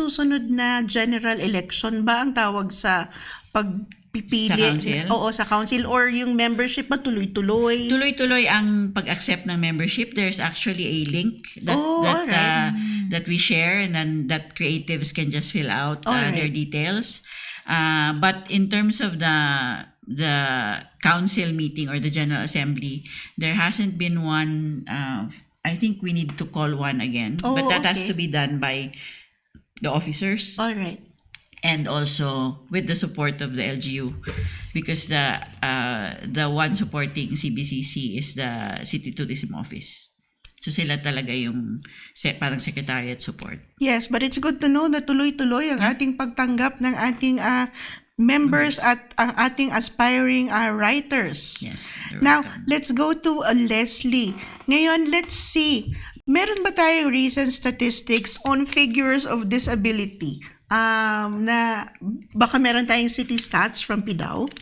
susunod na general election ba ang tawag sa pagpipili? Sa council? Oo, sa council, or yung membership ba tuloy-tuloy? Tuloy-tuloy ang pag-accept ng membership. There's actually a link alright. that we share, and then that creatives can just fill out Alright. their details. But in terms of the council meeting or the General Assembly, there hasn't been one. I think we need to call one again, but that has to be done by the officers. Alright. And also with the support of the LGU, because the one supporting CBCC is the City Tourism Office. So sila talaga yung parang secretariat support. Yes, but it's good to know na tuloy-tuloy ang ating pagtanggap ng ating members at ang ating aspiring writers. Yes. Now, let's go to Leslie. Ngayon, let's see. Meron ba tayong recent statistics on figures of disability? Na baka meron tayong city stats from PIDAO?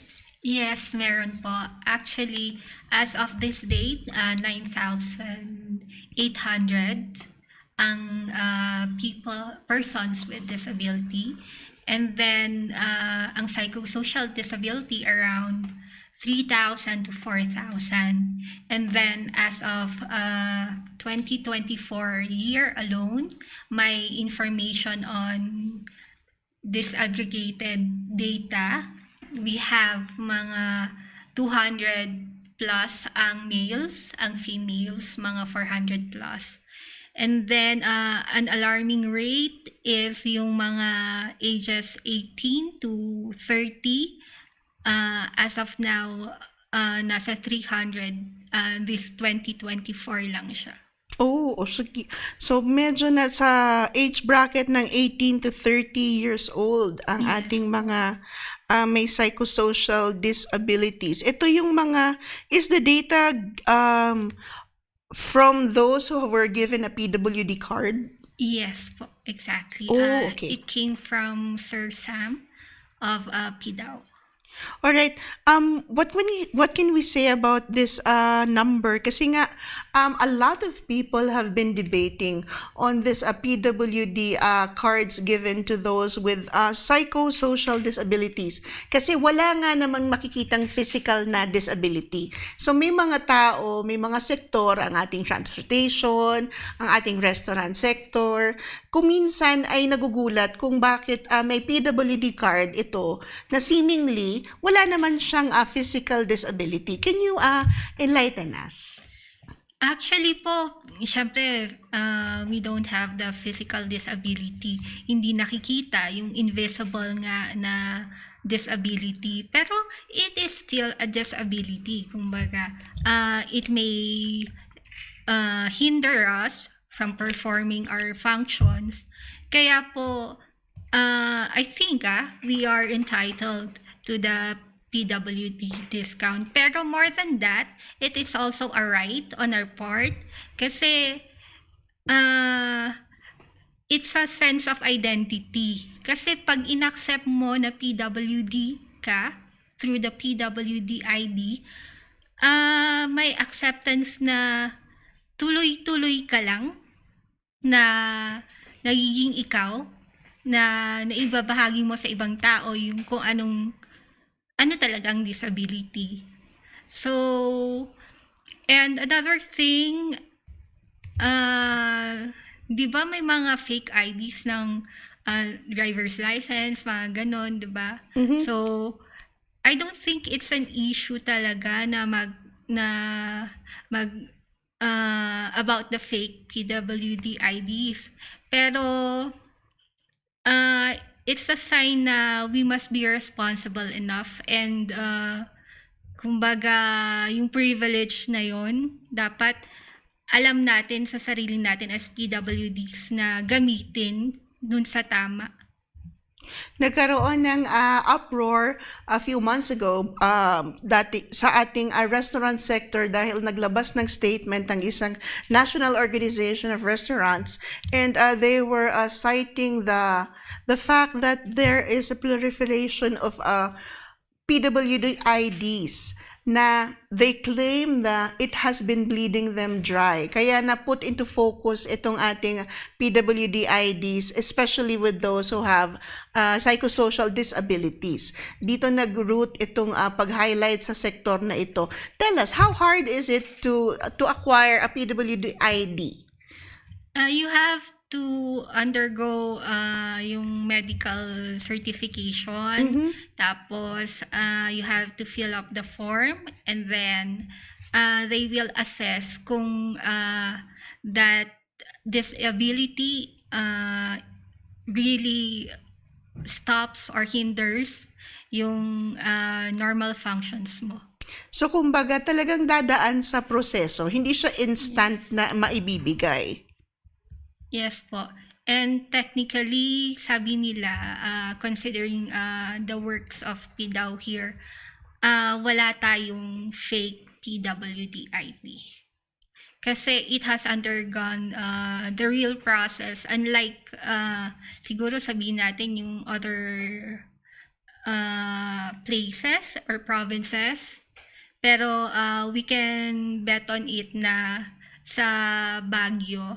Yes, meron po. Actually, as of this date, 9,800 ang persons with disability. And then, ang psychosocial disability around 3,000 to 4,000. And then, as of 2024 year alone, may information on disaggregated data. We have mga 200 plus ang males, ang females, mga 400 plus. And then, an alarming rate is yung mga ages 18 to 30. As of now, nasa 300. This 2024 lang siya. Oh, sige. So, medyo na sa age bracket ng 18 to 30 years old ang ating mga may psychosocial disabilities. Ito yung is the data from those who were given a PWD card? Yes po, exactly. Oh, okay. It came from Sir Sam of PIDAO. All right. What can we say about this number? Kasi nga, a lot of people have been debating on this PWD cards given to those with psychosocial disabilities. Kasi wala nga naman makikitang physical na disability. So may mga tao, may mga sektor, ang ating transportation, ang ating restaurant sector, kuminsan ay nagugulat kung bakit may PWD card ito na seemingly wala naman siyang physical disability. Can you enlighten us? Actually po, syempre, we don't have the physical disability. Hindi nakikita yung invisible nga na disability. Pero it is still a disability. Kumbaga, it may hinder us from performing our functions. Kaya po, I think we are entitled to the PWD discount. Pero more than that, it is also a right on our part kasi it's a sense of identity. Kasi pag inaccept mo na PWD ka through the PWD ID, may acceptance na tuloy-tuloy ka lang na nagiging ikaw, na naibabahagi mo sa ibang tao yung kung ano talagang disability. So, and another thing, di ba may mga fake IDs ng driver's license, mga ganon, di ba? Mm-hmm. So, I don't think it's an issue talaga na about the fake PWD IDs. Pero, it's a sign na we must be responsible enough and kumbaga yung privilege na yon dapat alam natin sa sarili natin as PWDs na gamitin dun sa tama. Nagkaroon ng uproar a few months ago dati sa ating restaurant sector dahil naglabas ng statement ng isang National Organization of Restaurants, and they were citing the fact that there is a proliferation of PWD IDs na they claim na it has been bleeding them dry. Kaya na put into focus itong ating PWD IDs, especially with those who have psychosocial disabilities. Dito nag-root itong pag-highlight sa sektor na ito. Tell us, how hard is it to acquire a PWD ID? You have to undergo yung medical certification. Tapos, you have to fill up the form, and then they will assess kung that disability really stops or hinders yung normal functions mo. So kumbaga talagang dadaan sa proseso, hindi siya instant na maibibigay. Yes po. And technically, sabi nila, considering the works of PDAW here, wala tayong fake PWD ID. Kasi it has undergone the real process. Unlike, siguro sabihin natin yung other places or provinces. Pero we can bet on it na sa Baguio,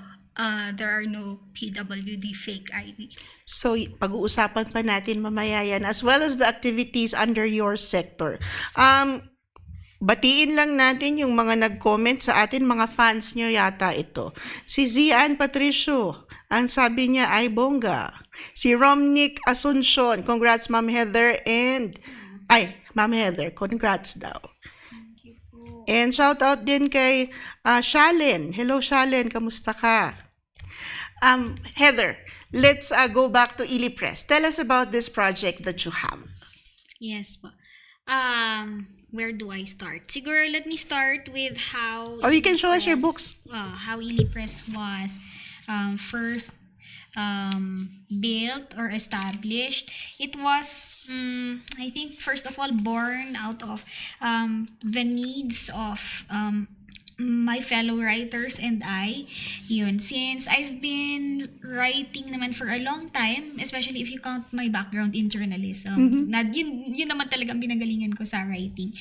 there are no PWD fake IDs. So, pag-uusapan pa natin mamaya yan, as well as the activities under your sector. Batiin lang natin yung mga nag-comment sa atin, mga fans nyo yata ito. Si Zian Patricio, ang sabi niya ay bongga. Si Romnick Asuncion, congrats Ma'am Heather, Ma'am Heather, congrats daw. And shout out din kay Shalen. Hello Shalen, kamusta ka? Heather, let's go back to IliPress. Tell us about this project that you have. Yes po. Where do I start? Siguro, let me start with how... Oh, you can show us your IliPress- books. How IliPress was first built or established. It was, I think, first of all, born out of the needs of my fellow writers and I. Yun, since I've been writing naman for a long time, especially if you count my background in journalism, yun naman talagang pinagalingan ko sa writing.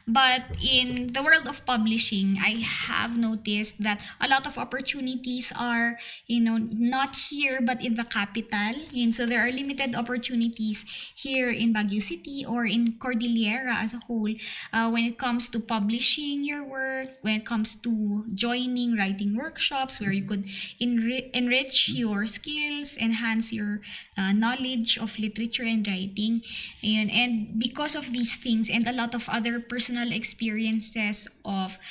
But in the world of publishing, I have noticed that a lot of opportunities are, not here but in the capital. Yun, so there are limited opportunities here in Baguio City or in Cordillera as a whole when it comes to publishing your work, when it comes to joining writing workshops where you could enrich your skills, enhance your knowledge of literature and writing. And because of these things and a lot of other personal experiences of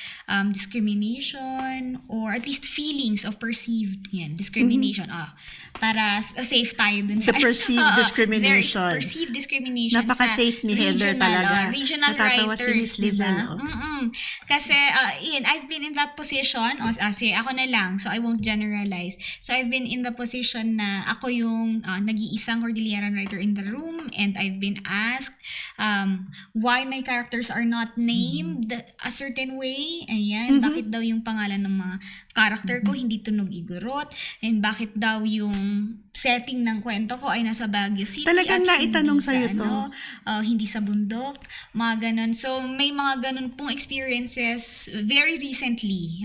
discrimination or at least feelings of perceived discrimination. Para safe tayo dun Sa perceived discrimination. Very perceived discrimination. Napaka-safe ni Heather talaga. Regional Natatawa si writers, Miss Lizelle, diba? Kasi, I've been in that position. Sige, ako na lang. So, I won't generalize. So, I've been in the position na ako yung nag-iisang Cordilleran writer in the room, and I've been asked why my characters are not named a certain way. Ayan, bakit daw yung pangalan ng mga character ko hindi tunog igurot, and bakit daw yung setting ng kwento ko ay nasa Baguio City Talagang at naitanong hindi sa'yo sa, to? hindi sa bundok, mga ganun. So, may mga ganun pong experiences very recently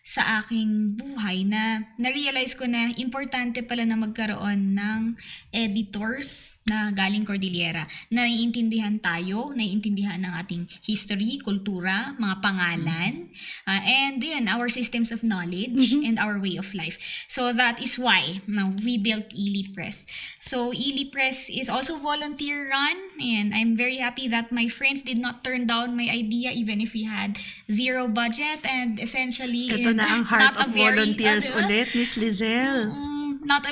sa aking buhay na na-realize ko na importante pala na magkaroon ng editors na galing Cordillera. Naiintindihan tayo, naiintindihan ng ating history, kultura, mga pangalan, and yun, our systems of knowledge and our way of life. So that is why now we built IliPress. So IliPress is also volunteer run, and I'm very happy that my friends did not turn down my idea even if we had zero budget, and essentially Ito na ang heart not a of very, volunteers ano, ulit, Miss Lizelle. not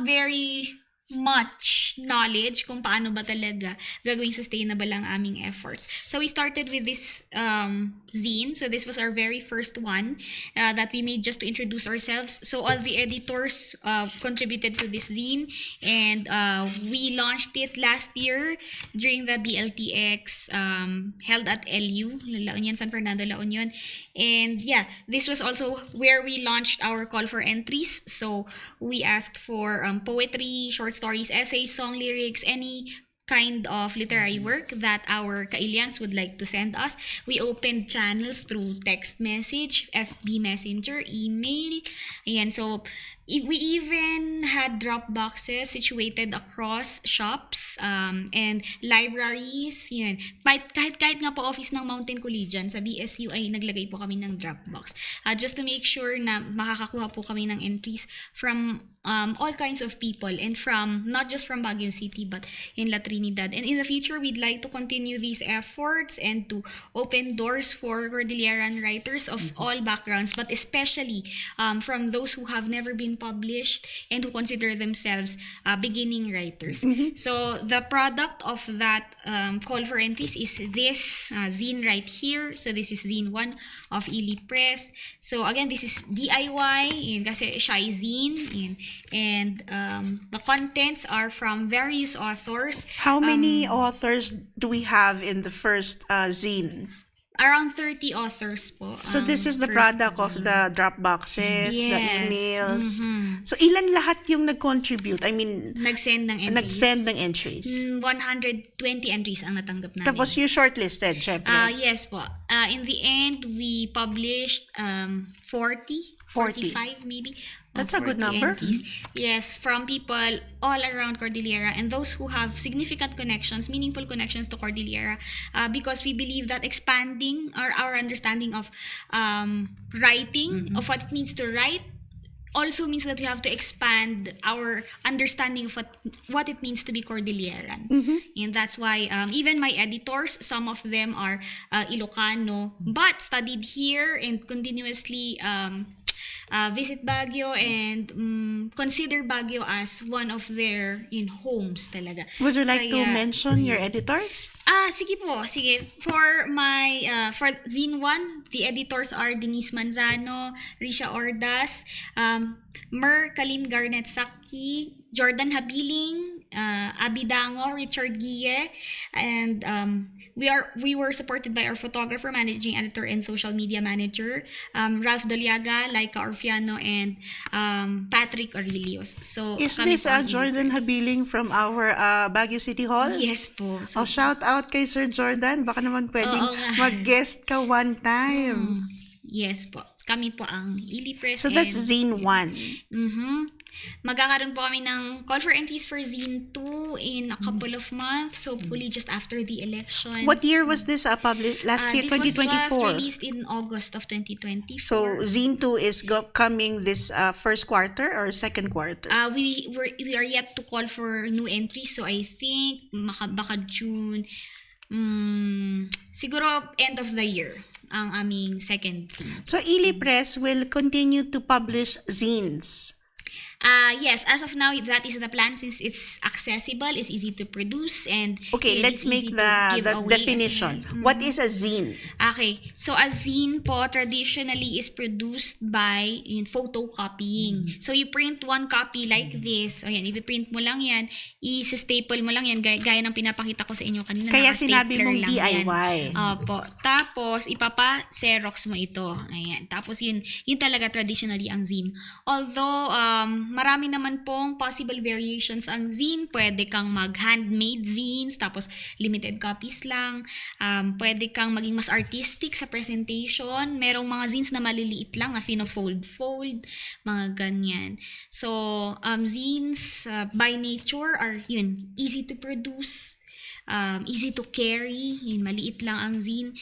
very much knowledge kung paano ba talaga gagawing sustainable ang aming efforts. So we started with this zine. So this was our very first one that we made just to introduce ourselves. So all the editors contributed to this zine, and we launched it last year during the BLTX held at LU, La Union, San Fernando, La Union. And yeah, this was also where we launched our call for entries. So we asked for poetry, short stories, essays, song lyrics, any kind of literary work that our Kailians would like to send us. We opened channels through text message, FB Messenger, email. Ayan, so we even had drop boxes situated across shops and libraries. Yun. Kahit nga po office ng Mountain Collegian sa BSU ay naglagay po kami ng drop box. Just to make sure na makakakuha po kami ng entries from all kinds of people and from not just from Baguio City but in La Trinidad. And in the future, we'd like to continue these efforts and to open doors for Cordilleran writers of all backgrounds, but especially from those who have never been published and who consider themselves beginning writers. So the product of that call for entries is this zine right here. So this is zine 1 of Ili Press. So again, this is DIY yun, kasi siya ay zine yun. And the contents are from various authors. How many authors do we have in the first zine? Around 30 authors po. So this is the first product of zine. the drop boxes, the Yes. emails. Mhm. So ilan lahat yung nag-contribute? I mean, Nag-send ng entries. nag-send ng entries. 120 entries ang natanggap namin. Tapos you shortlisted, syempre. Yes po. In the end, we published 40, 40. 45 maybe. That's a good 40 number. entries. Yes, from people all around Cordillera and those who have significant connections, meaningful connections to Cordillera, because we believe that expanding our understanding of writing, of what it means to write, also means that we have to expand our understanding of what it means to be Cordilleran. And that's why even my editors, some of them are Ilocano, but studied here and continuously visit Baguio and consider Baguio as one of their homes talaga. Would you like to Kaya- mention your editors? Sige po, sige. For my, for Zine 1, the editors are Denise Manzano, Risha Ordas, Mer Kalin Garnet Saki, Jordan Habiling, Abidango, Richard Guille, and we were supported by our photographer, managing editor, and social media manager, Ralph Doliaga, Laika Orfiano, and Patrick Aurelius. So Is kami this po ang Jordan editors. Habiling from our Baguio City Hall? Yes po. So, Oh, shout out kay Sir Jordan. Baka naman pwedeng Oo nga. mag-guest ka one time. Yes po. Kami po ang Ili Press. So that's and- Zine 1. Magkakaroon po kami ng call for entries for Zine 2 in a couple of months. So, hopefully just after the elections. What year was this published? Last year, This was just 2024. released in August of 2024. So Zine 2 is coming this first quarter or second quarter? we are yet to call for new entries. So, I think baka June, siguro end of the year ang aming second zine. So Ili Press will continue to publish zines. Yes, as of now, that is the plan since it's accessible, it's easy to produce, and Okay, yun, let's it's make easy to give the away as definition. well. What is a zine? Okay, so a zine po traditionally is produced by photocopying. So you print one copy like this. O yan, ipiprint mo lang yan, i-staple mo lang yan, gaya ng pinapakita ko sa inyo kanina. Kaya naka-stapler sinabi mong lang yan. DIY. Opo. Tapos, ipapa-xerox mo ito. Ayan. Tapos, yun talaga traditionally ang zine. Although, marami naman pong possible variations ang zine. Pwede kang mag-handmade zines, tapos limited copies lang. Pwede kang maging mas artistic sa presentation. Merong mga zines na maliliit lang, na fino-fold, mga ganyan. So, zines by nature are easy to produce, easy to carry, maliit lang ang zine.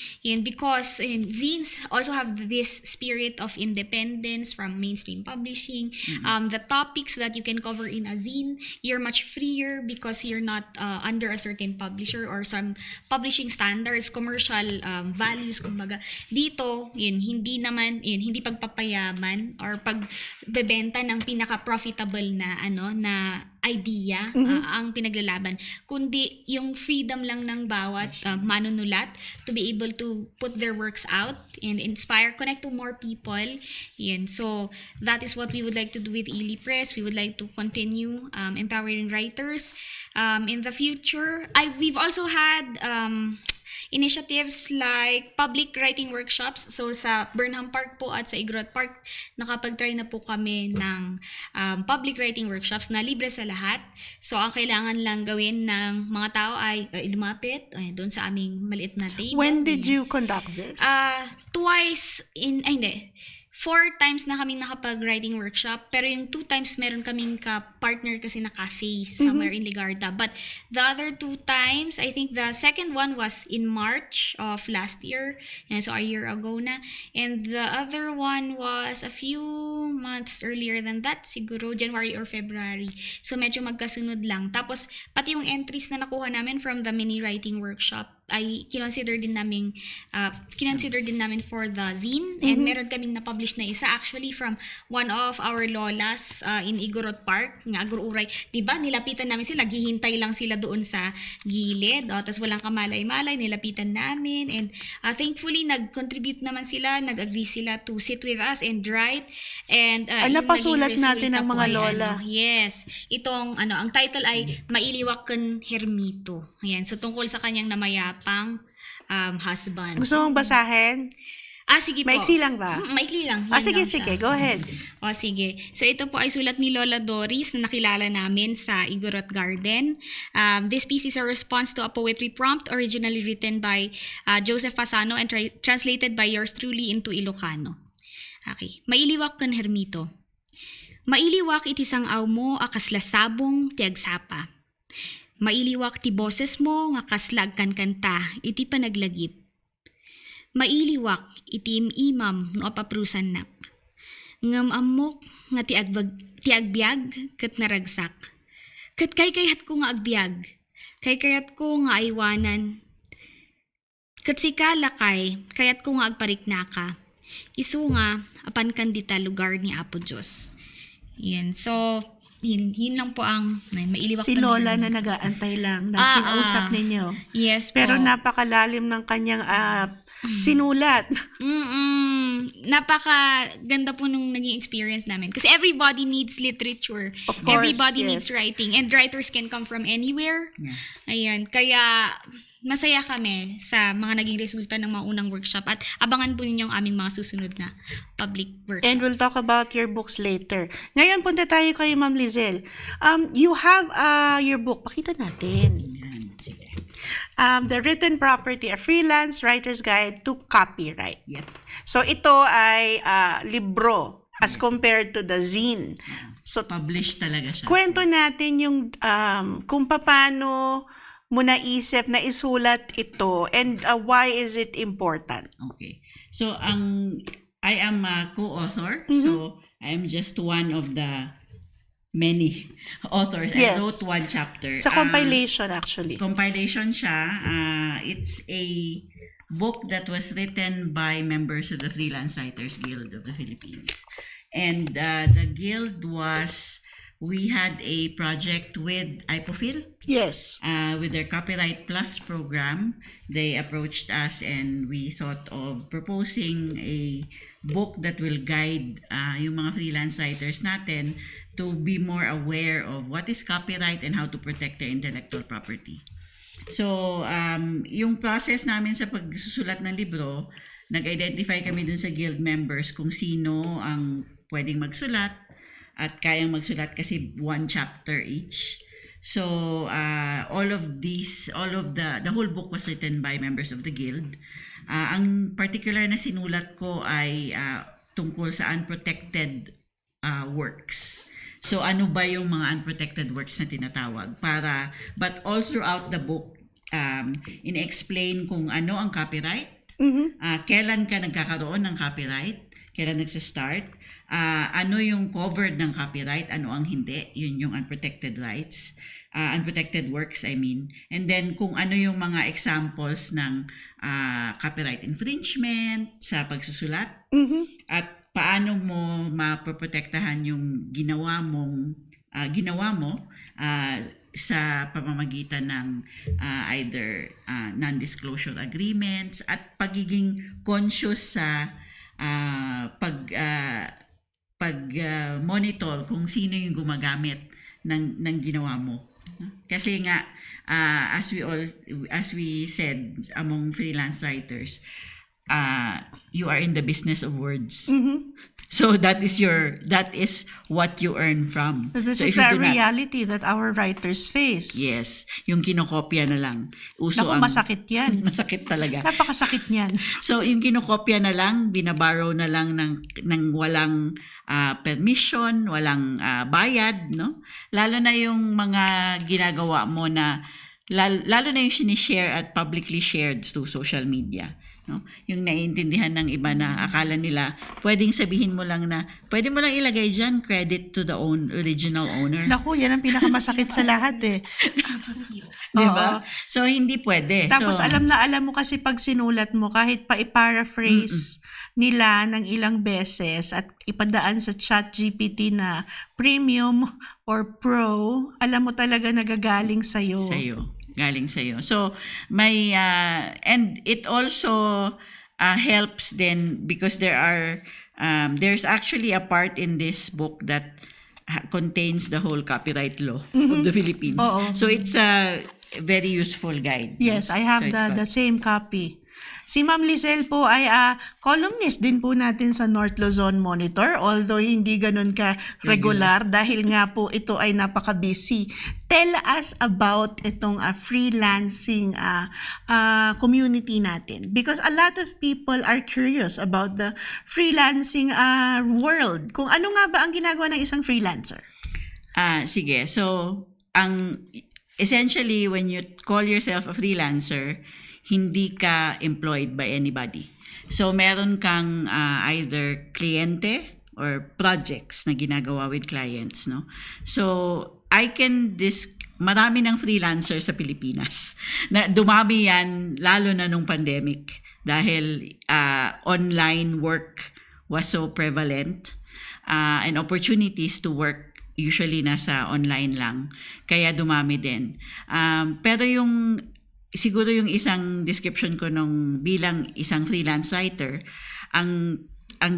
Because zines also have this spirit of independence from mainstream publishing. The topics that you can cover in a zine, you're much freer because you're not under a certain publisher or some publishing standards, commercial values, kumbaga. Dito, hindi pagpapayaman or pagbebenta ng pinaka-profitable na idea ang pinaglalaban, kundi yung freedom lang ng bawat manunulat to be able to put their works out and inspire, connect to more people. So that is what we would like to do with Ili Press. We would like to continue empowering writers in the future. We've also had initiatives like public writing workshops. So sa Burnham Park po at sa Igorot Park, nakapag-try na po kami ng public writing workshops na libre sa lahat. So ang kailangan lang gawin ng mga tao ay lumapit doon sa aming maliit na table. When did you conduct this? Hindi. 4 times na kami nakapag-writing workshop, pero yung 2 times meron kaming ka-partner kasi na cafe somewhere in Ligarda. But the other 2 times, I think the second one was in March of last year, so a year ago na. And the other one was a few months earlier than that, siguro January or February. So medyo magkasunod lang. Tapos, pati yung entries na nakuha namin from the mini writing workshop, ay kinonsider din namin for the zine, and meron kaming na-publish na isa actually from one of our lolas in Igorot Park, nga Agururay. Diba, nilapitan namin sila, naghihintay lang sila doon sa gilid, tapos walang kamalay-malay, nilapitan namin, and thankfully nag-contribute naman sila, nag-agree sila to sit with us and write, and yung napasulat naging natin resulta ang po mga ay, lola. yes, itong ang title ay Mailiwakan Hermito. Ayan, so tungkol sa kanyang namayapang husband. Gusto mong basahin? Sige po. Maiksi lang ba? Maikli lang. Yan Sige, lang siya. sige. Go ahead. Sige. So, ito po ay sulat ni Lola Doris na nakilala namin sa Igorot Garden. This piece is a response to a poetry prompt originally written by Joseph Fasano and translated by yours truly into Ilocano. Okay. Mailiwak kan hermito. Mailiwak iti sangaw mo akas lasabong tiagsapa. Mailiwak ti boses mo nga kaslag kan kanta iti panaglagip. Mailiwak iti imam no apaprusan nak. Ngam amok nga ti agbyag ket naragsak. Ket kayat ko nga agbyag. Kayat ko nga aywanan. Ket sikala kayat ko nga agpariknaka. Isu nga apan kandita lugar ni Apo Diyos. Yan. So yun lang po ang mailiwak Si kami Lola ng- na nag-aantay lang na kinausap ninyo. Yes po. Pero napakalalim ng kanyang sinulat. Napaka ganda po nung naging experience namin. Kasi everybody needs literature. Of course, Everybody yes. needs writing. And writers can come from anywhere. Yeah. Ayan. Kaya masaya kami sa mga naging resulta ng mga unang workshop. At abangan po ninyo ang aming mga susunod na public workshop. And we'll talk about your books later. Ngayon, punta tayo kay Ma'am Lizelle. You have your book. Pakita natin. Yan, sige. The Written Property, a Freelance Writer's Guide to Copyright. Yep. So, ito ay libro as compared to the zine. So, Published talaga siya. kwento natin yung kung paano mo naisip na isulat ito and why is it important? Okay. So, I am a co-author. So, I am just one of the many authors. Yes. I wrote one chapter. Sa compilation actually. Compilation siya. It's a book that was written by members of the Freelance Writers Guild of the Philippines. And the guild we had a project with IPOFIL. Yes. With their Copyright Plus program. They approached us and we thought of proposing a book that will guide yung mga freelance writers natin to be more aware of what is copyright and how to protect their intellectual property. So, yung process namin sa pagsusulat ng libro, nag-identify kami dun sa guild members kung sino ang pwedeng magsulat at kayang magsulat kasi one chapter each. So, all of the whole book was written by members of the guild. Ang particular na sinulat ko ay tungkol sa unprotected works. So, ano ba yung mga unprotected works na tinatawag? But all throughout the book, in-explain kung ano ang copyright, kailan ka nagkakaroon ng copyright, kailan nagsa-start, ano yung covered ng copyright, ano ang hindi, yun yung unprotected rights, unprotected works, I mean. And then kung ano yung mga examples ng copyright infringement sa pagsusulat, at paano mo mapoprotektahan yung ginawa mo sa pamamagitan ng either non-disclosure agreements at pagiging conscious sa pag-monitor kung sino yung gumagamit ng ginawa mo. Kasi nga, as we said among freelance writers, you are in the business of words. So that is what you earn from. This So is if you the do not- reality that our writers face. Yes, yung kinokopya na lang. Uso Naku, masakit yan. masakit talaga. Napakasakit niyan. So yung kinokopya na lang, binaborrow na lang ng walang permission, walang bayad, no? Lalo na yung mga ginagawa mo na lalo na yung sinishare at publicly shared through social media. No? Yung naiintindihan ng iba na akala nila, pwedeng sabihin mo lang na, pwede mo lang ilagay dyan, credit to the original owner. Naku, yan ang pinakamasakit sa lahat eh. Di ba? Oo. So, hindi pwede. Tapos so, alam mo kasi pag sinulat mo, kahit pa i-paraphrase nila ng ilang beses at ipadaan sa ChatGPT na premium or pro, alam mo talaga nagagaling sa'yo. Galing sa'yo. So, may, and it also helps then because there's actually a part in this book that contains the whole copyright law of the Philippines. Oo. So, it's a very useful guide. Yes, I have So, it's the same copy. Si Ma'am Lizelle po ay columnist din po natin sa North Luzon Monitor, although hindi ganun ka regular dahil nga po ito ay napaka-busy. Tell us about itong freelancing community natin, because a lot of people are curious about the freelancing world. Kung ano nga ba ang ginagawa ng isang freelancer? Sige. So, essentially, when you call yourself a freelancer, hindi ka employed by anybody. So, meron kang either kliyente or projects na ginagawa with clients, no? So, marami ng freelancer sa Pilipinas. Na dumami yan, lalo na nung pandemic. Dahil online work was so prevalent and opportunities to work usually nasa online lang. Kaya dumami din. Pero siguro yung isang description ko nung bilang isang freelance writer, ang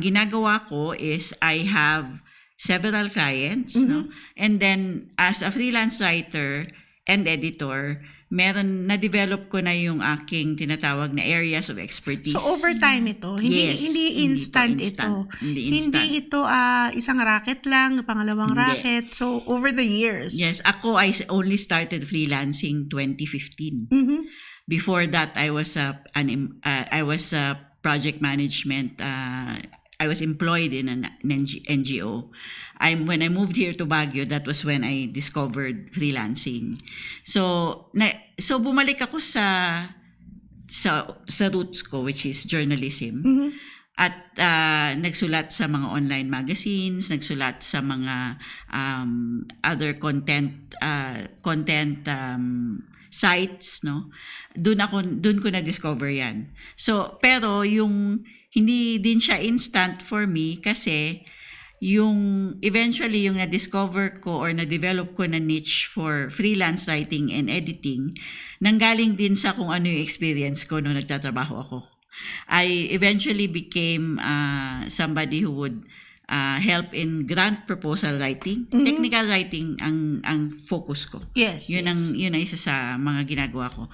ginagawa ko is I have several clients, no? And then as a freelance writer and editor, na-develop ko na yung aking tinatawag na areas of expertise. So overtime ito, hindi Yes, hindi instant ito. Hindi instant. Hindi ito isang racket lang, pangalawang Hindi. racket. So over the years. Yes, I only started freelancing 2015. Before that, I was a project management. I was employed in an NGO. When I moved here to Baguio, that was when I discovered freelancing. So bumalik ako sa roots ko, which is journalism. At nagsulat sa mga online magazines, nagsulat sa mga other content sites, no? Doon ko na discover 'yan. So, pero hindi din siya instant for me kasi eventually yung na-discover ko or na-develop ko na niche for freelance writing and editing, nanggaling din sa kung ano yung experience ko nung nagtatrabaho ako. I eventually became somebody who would help in grant proposal writing. Technical writing ang focus ko. Yes. Yun ang isa sa mga ginagawa ko.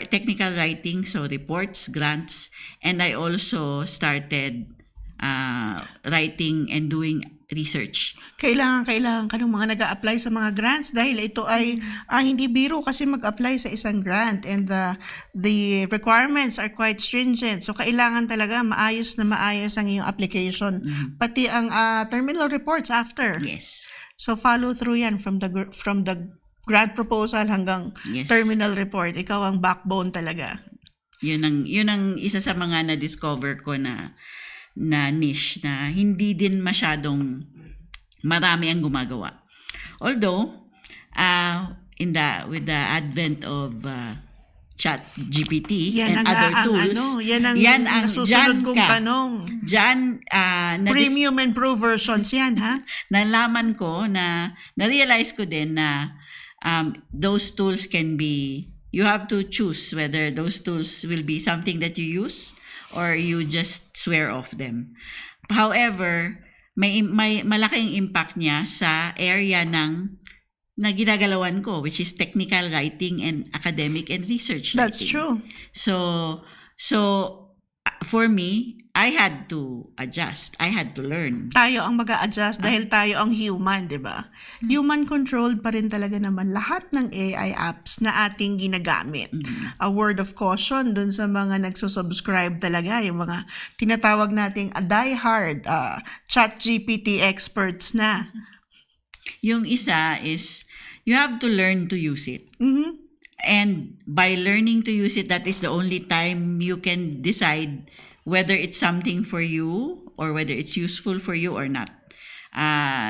Technical writing, so reports, grants, and I also started writing and doing research. Kailangan ka ng mga nag-a-apply sa mga grants dahil ito ay hindi biro kasi mag-apply sa isang grant, and the requirements are quite stringent. So kailangan talaga maayos ang iyong application. Pati ang terminal reports after. Yes. So follow through yan from the grant proposal hanggang Yes. terminal report. Ikaw ang backbone talaga. Yun ang isa sa mga na-discover ko na niche na hindi din masyadong marami ang gumagawa. Although, with the advent of ChatGPT and other tools, yan ang nasusunod kong tanong. Premium and pro versions yan, ha? Nalaman ko na-realize ko din na those tools you have to choose whether those tools will be something that you use or you just swear off them. However, may malaking impact niya sa area ng na ginagalawan ko, which is technical writing and academic and research That's writing. true. So for me, I had to adjust. I had to learn. Tayo ang mag-a-adjust dahil tayo ang human, di ba? Human-controlled pa rin talaga naman lahat ng AI apps na ating ginagamit. A word of caution dun sa mga nagsusubscribe talaga, yung mga tinatawag nating die-hard ChatGPT experts na. Yung isa is, you have to learn to use it. Mhm. And by learning to use it, that is the only time you can decide whether it's something for you or whether it's useful for you or not.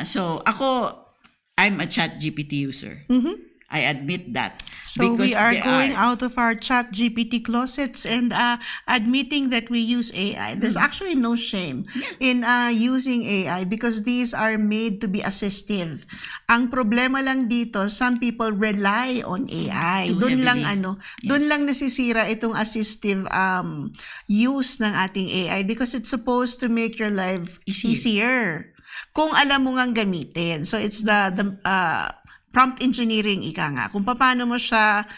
So ako, I'm a ChatGPT user. Mhm. I admit that. So we are they going out of our ChatGPT closets and admitting that we use AI. There's actually no shame in using AI because these are made to be assistive. Ang problema lang dito, some people rely on AI. Too Doon lang heavily. doon Yes. lang nasisira itong assistive use ng ating AI because it's supposed to make your life easier. Kung alam mo ngang gamitin. So it's the prompt engineering ika nga. Kung paano mo siya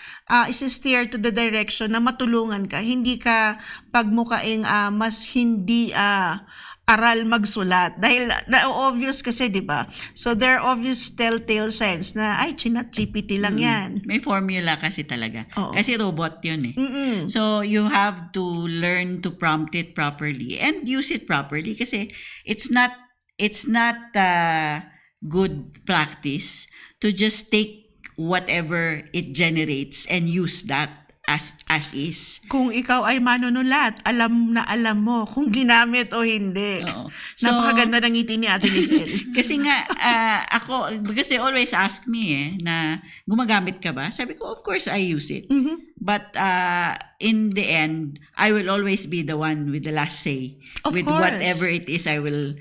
isi-steer to the direction na matulungan ka, hindi ka pagmukaing mas hindi aral magsulat. Dahil na-obvious kasi, di ba? So there are obvious telltale signs na, ay, chinat GPT lang yan. May formula kasi talaga. Oo. Kasi robot yun eh. Mm-mm. So you have to learn to prompt it properly and use it properly kasi it's not good practice to just take whatever it generates and use that as is. Kung ikaw ay manunulat, alam mo kung ginamit o hindi. Oo. Napakaganda ng ngiti ni Ate Lizelle. Kasi nga, ako, because they always ask me na gumagamit ka ba? Sabi ko, of course I use it. Mhm. But in the end, I will always be the one with the last say. Of With course. whatever it is I will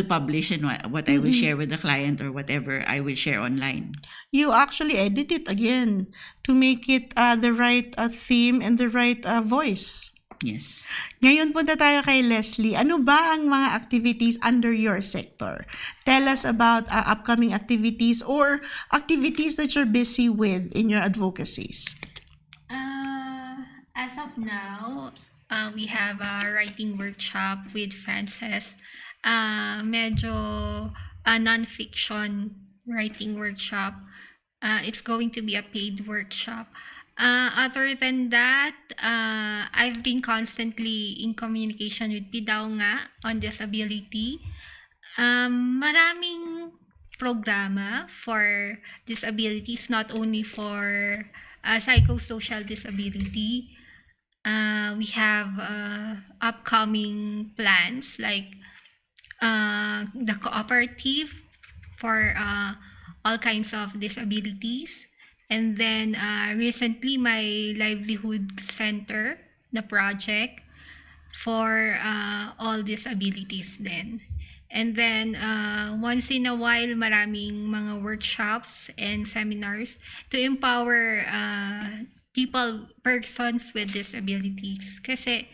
publish and what I will share with the client or whatever I will share online. You actually edit it again to make it the right theme and the right voice. Yes. Ngayon punta tayo kay Leslie. Ano ba ang mga activities under your sector? Tell us about upcoming activities or activities that you're busy with in your advocacies. As of now, we have a writing workshop with Frances. Medyo a non-fiction writing workshop. It's going to be a paid workshop. Other than that, I've been constantly in communication with PIDAO nga on disability. Maraming programa for disabilities, not only for psychosocial disability. We have upcoming plans like the cooperative for all kinds of disabilities. And then recently my livelihood center na project for all disabilities then. And then once in a while maraming mga workshops and seminars to empower persons with disabilities. Kasi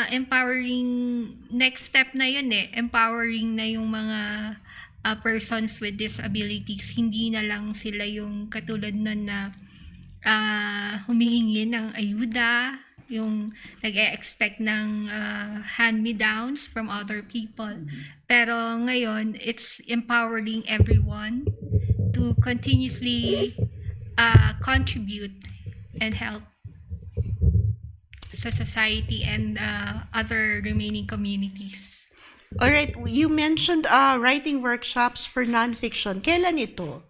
empowering, next step na yun empowering na yung mga persons with disabilities. Hindi na lang sila yung katulad nun na humihingi ng ayuda, yung nag-e-expect ng hand-me-downs from other people. Pero ngayon, it's empowering everyone to continuously contribute and help sa society and other remaining communities. All right, you mentioned writing workshops for nonfiction. Kailan ito?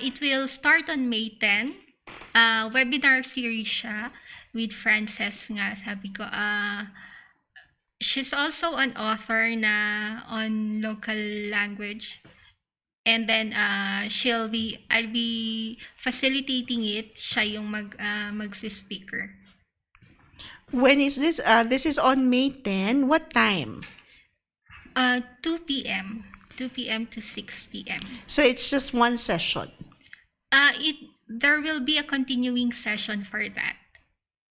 It will start on May 10. Webinar series siya with Frances nga, sabi ko. She's also an author na on local language. And then I'll be facilitating it. Siya yung magsi-speaker. When is this? This is on May 10. What time? 2 p.m. 2 p.m. to 6 p.m. So it's just one session. There will be a continuing session for that.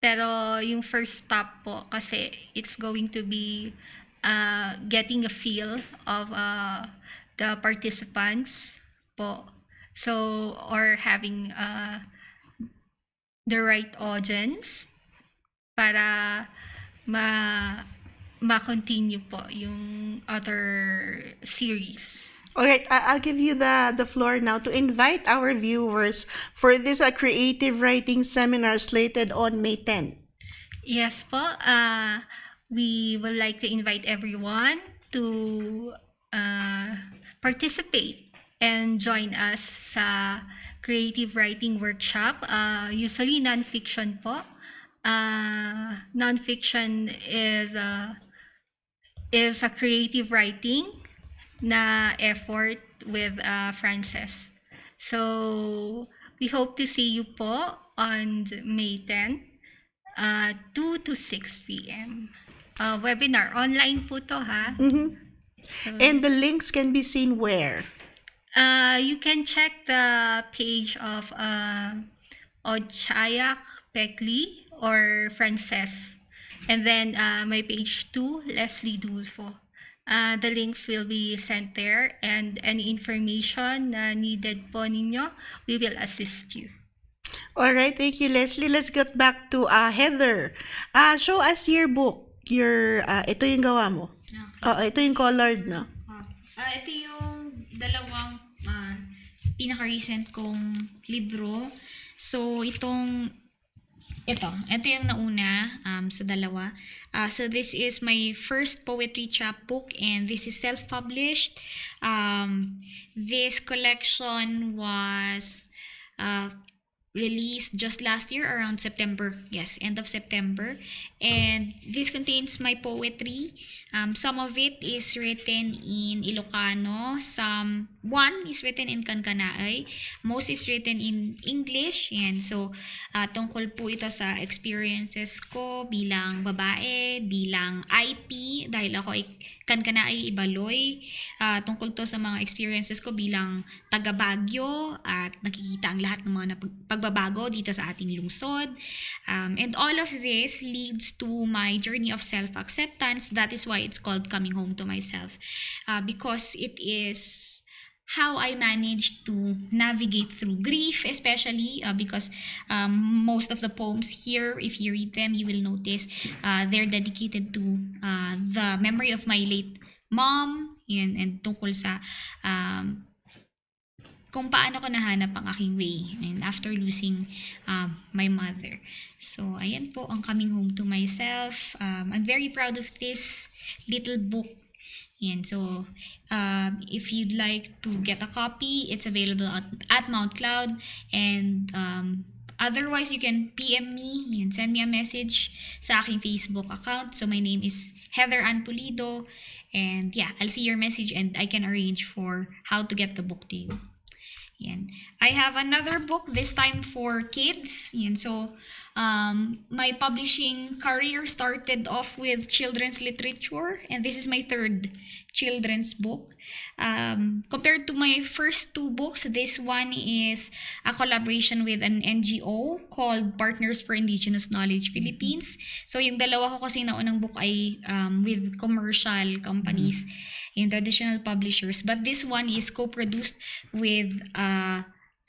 Pero yung first stop po kasi it's going to be getting a feel of the participants po So, or having the right audience para ma-continue po yung other series. All right, I'll give you the floor now to invite our viewers for this creative writing seminar slated on May 10. Yes po, we would like to invite everyone to participate and join us sa creative writing workshop. Usually non-fiction po. Non-fiction is a creative writing na effort with Frances. So, we hope to see you po on May 10, 2 to 6 p.m. Webinar. Online po to, ha? Mhm. So, And the links can be seen where? you can check the page of Odchayak Pekli or Frances. And then my page 2, Leslie Dulfo. The links will be sent there, and any information na needed po ninyo, we will assist you. All right, thank you, Leslie. Let's get back to Heather. Show us your book. Ito yung gawa mo. Ito yung colored, no? Ito yung dalawang pinaka-recent kong libro. So, ito yung nauna sa dalawa. So this is my first poetry chapbook, and this is self-published. This collection was released just last year around September. Yes, end of September. And this contains my poetry. Some of it is written in Ilocano. One is written in Kankanaay. Most is written in English. And so, tungkol po ito sa experiences ko bilang babae, bilang IP, dahil ako ay Kankanaay Ibaloy. Tungkol to sa mga experiences ko bilang taga Baguio, at nakikita ang lahat ng mga pagbabago dito sa ating lungsod. And all of this leads to my journey of self-acceptance. That is why it's called Coming Home to Myself. Because it is how I managed to navigate through grief, especially because most of the poems here, if you read them, you will notice they're dedicated to the memory of my late mom, and tungkol sa kung paano ko nahanap ang aking way and after losing my mother. So, ayan po ang Coming Home to Myself. I'm very proud of this little book. And so, if you'd like to get a copy, it's available at Mount Cloud. And otherwise, you can PM me and send me a message sa aking Facebook account. So, my name is Heather Ann Pulido. And yeah, I'll see your message and I can arrange for how to get the book to you. Yan. I have another book, this time for kids. Yan. So, my publishing career started off with children's literature, and this is my third children's book. Compared to my first two books, this one is a collaboration with an NGO called Partners for Indigenous Knowledge Philippines. So, yung dalawa ko kasi naunang book ay with commercial companies, yung traditional publishers. But this one is co-produced with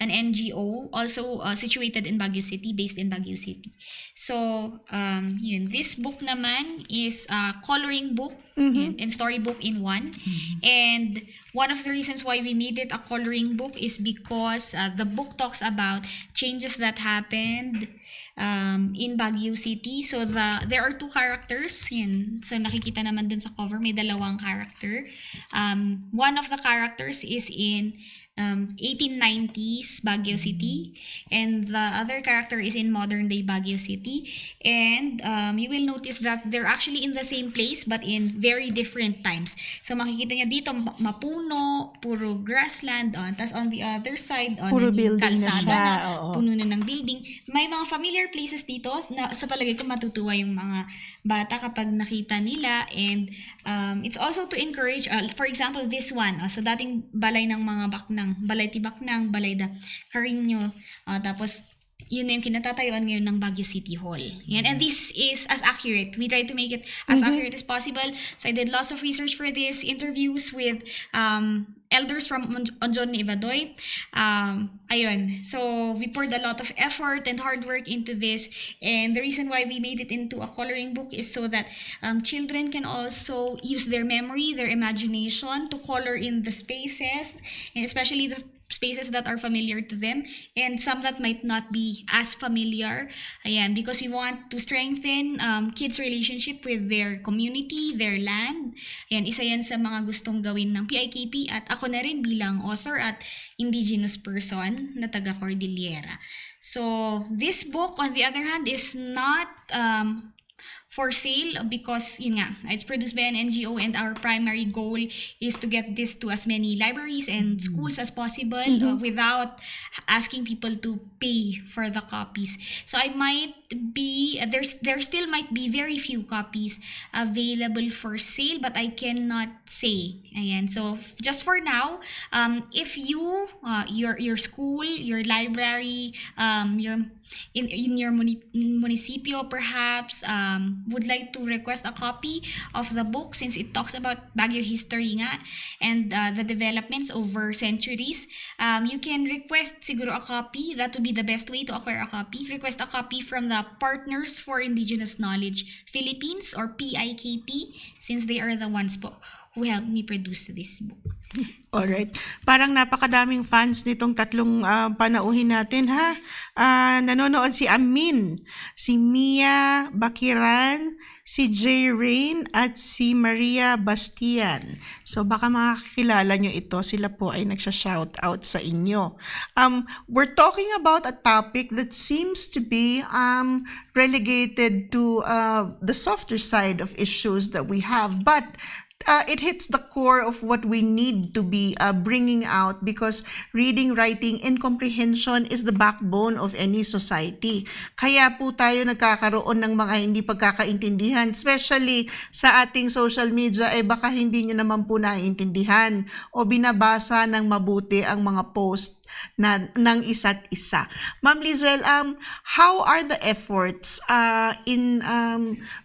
an NGO also situated in Baguio City, based in Baguio City. So, yun. This book naman is a coloring book and storybook in one. And one of the reasons why we made it a coloring book is because the book talks about changes that happened in Baguio City. So, there are two characters. Yan. So, nakikita naman dun sa cover, may dalawang character. One of the characters is in 1890s Baguio City, and the other character is in modern day Baguio City. And you will notice that they're actually in the same place but in very different times. So makikita niya dito mapuno, puro grassland, tapos on the other side Puro naging building na kalsada siya, na, oo. puno na ng building. May mga familiar places dito na sa palagay ko matutuwa yung mga bata kapag nakita nila. And it's also to encourage, for example, this one. So dating balay ng mga Baknang, balay ti Baknang, balay da Carino. Tapos yun na yung kinatatayuan ngayon ng Baguio City Hall. Yan. And this is as accurate. We try to make it as accurate as possible. So I did lots of research for this, interviews with elders from Onjon ni Ibadoy. Ayun. So we poured a lot of effort and hard work into this. And the reason why we made it into a coloring book is so that children can also use their memory, their imagination to color in the spaces, and especially the spaces that are familiar to them and some that might not be as familiar. Ayan, because we want to strengthen kids' relationship with their community, their land. Ayan, isa yan sa mga gustong gawin ng PIKP at ako na rin bilang author at indigenous person na taga Cordillera. So, this book, on the other hand, is not for sale because yun nga, it's produced by an NGO and our primary goal is to get this to as many libraries and schools as possible without asking people to pay for the copies. So I might be there still might be very few copies available for sale, but I cannot say. Ayan. So just for now, if you your school, your library, your in your municipio perhaps would like to request a copy of the book since it talks about Baguio history nga and the developments over centuries, you can request siguro a copy. That would be the best way to acquire a copy. Request a copy from the Partners for Indigenous Knowledge Philippines or PIKP since they are the ones po who helped me produce this book. Alright. Parang napakadaming fans nitong tatlong panauhin natin, ha? Nanonood si Amin, si Mia Bakiran, si J. Rain, at si Maria Bastian. So, baka makakilala nyo ito. Sila po ay nagsha-shout out sa inyo. We're talking about a topic that seems to be relegated to the softer side of issues that we have. But it hits the core of what we need to be bringing out because reading, writing, and comprehension is the backbone of any society. Kaya po tayo nagkakaroon ng mga hindi pagkakaintindihan, especially sa ating social media, baka hindi nyo naman po naiintindihan o binabasa ng mabuti ang mga post ng isa't isa. Ma'am Lizelle, how are the efforts in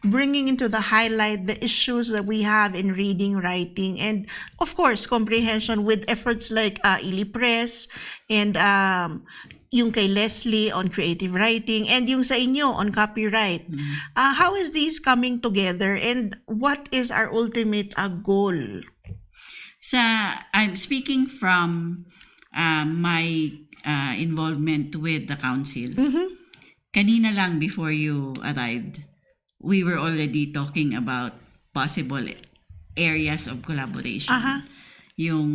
bringing into the highlight the issues that we have in reading, writing, and of course, comprehension with efforts like Ili Press and yung kay Leslie on creative writing and yung sa inyo on copyright. How is these coming together and what is our ultimate goal? I'm speaking from my involvement with the council. Kanina lang before you arrived, we were already talking about possible areas of collaboration. Yung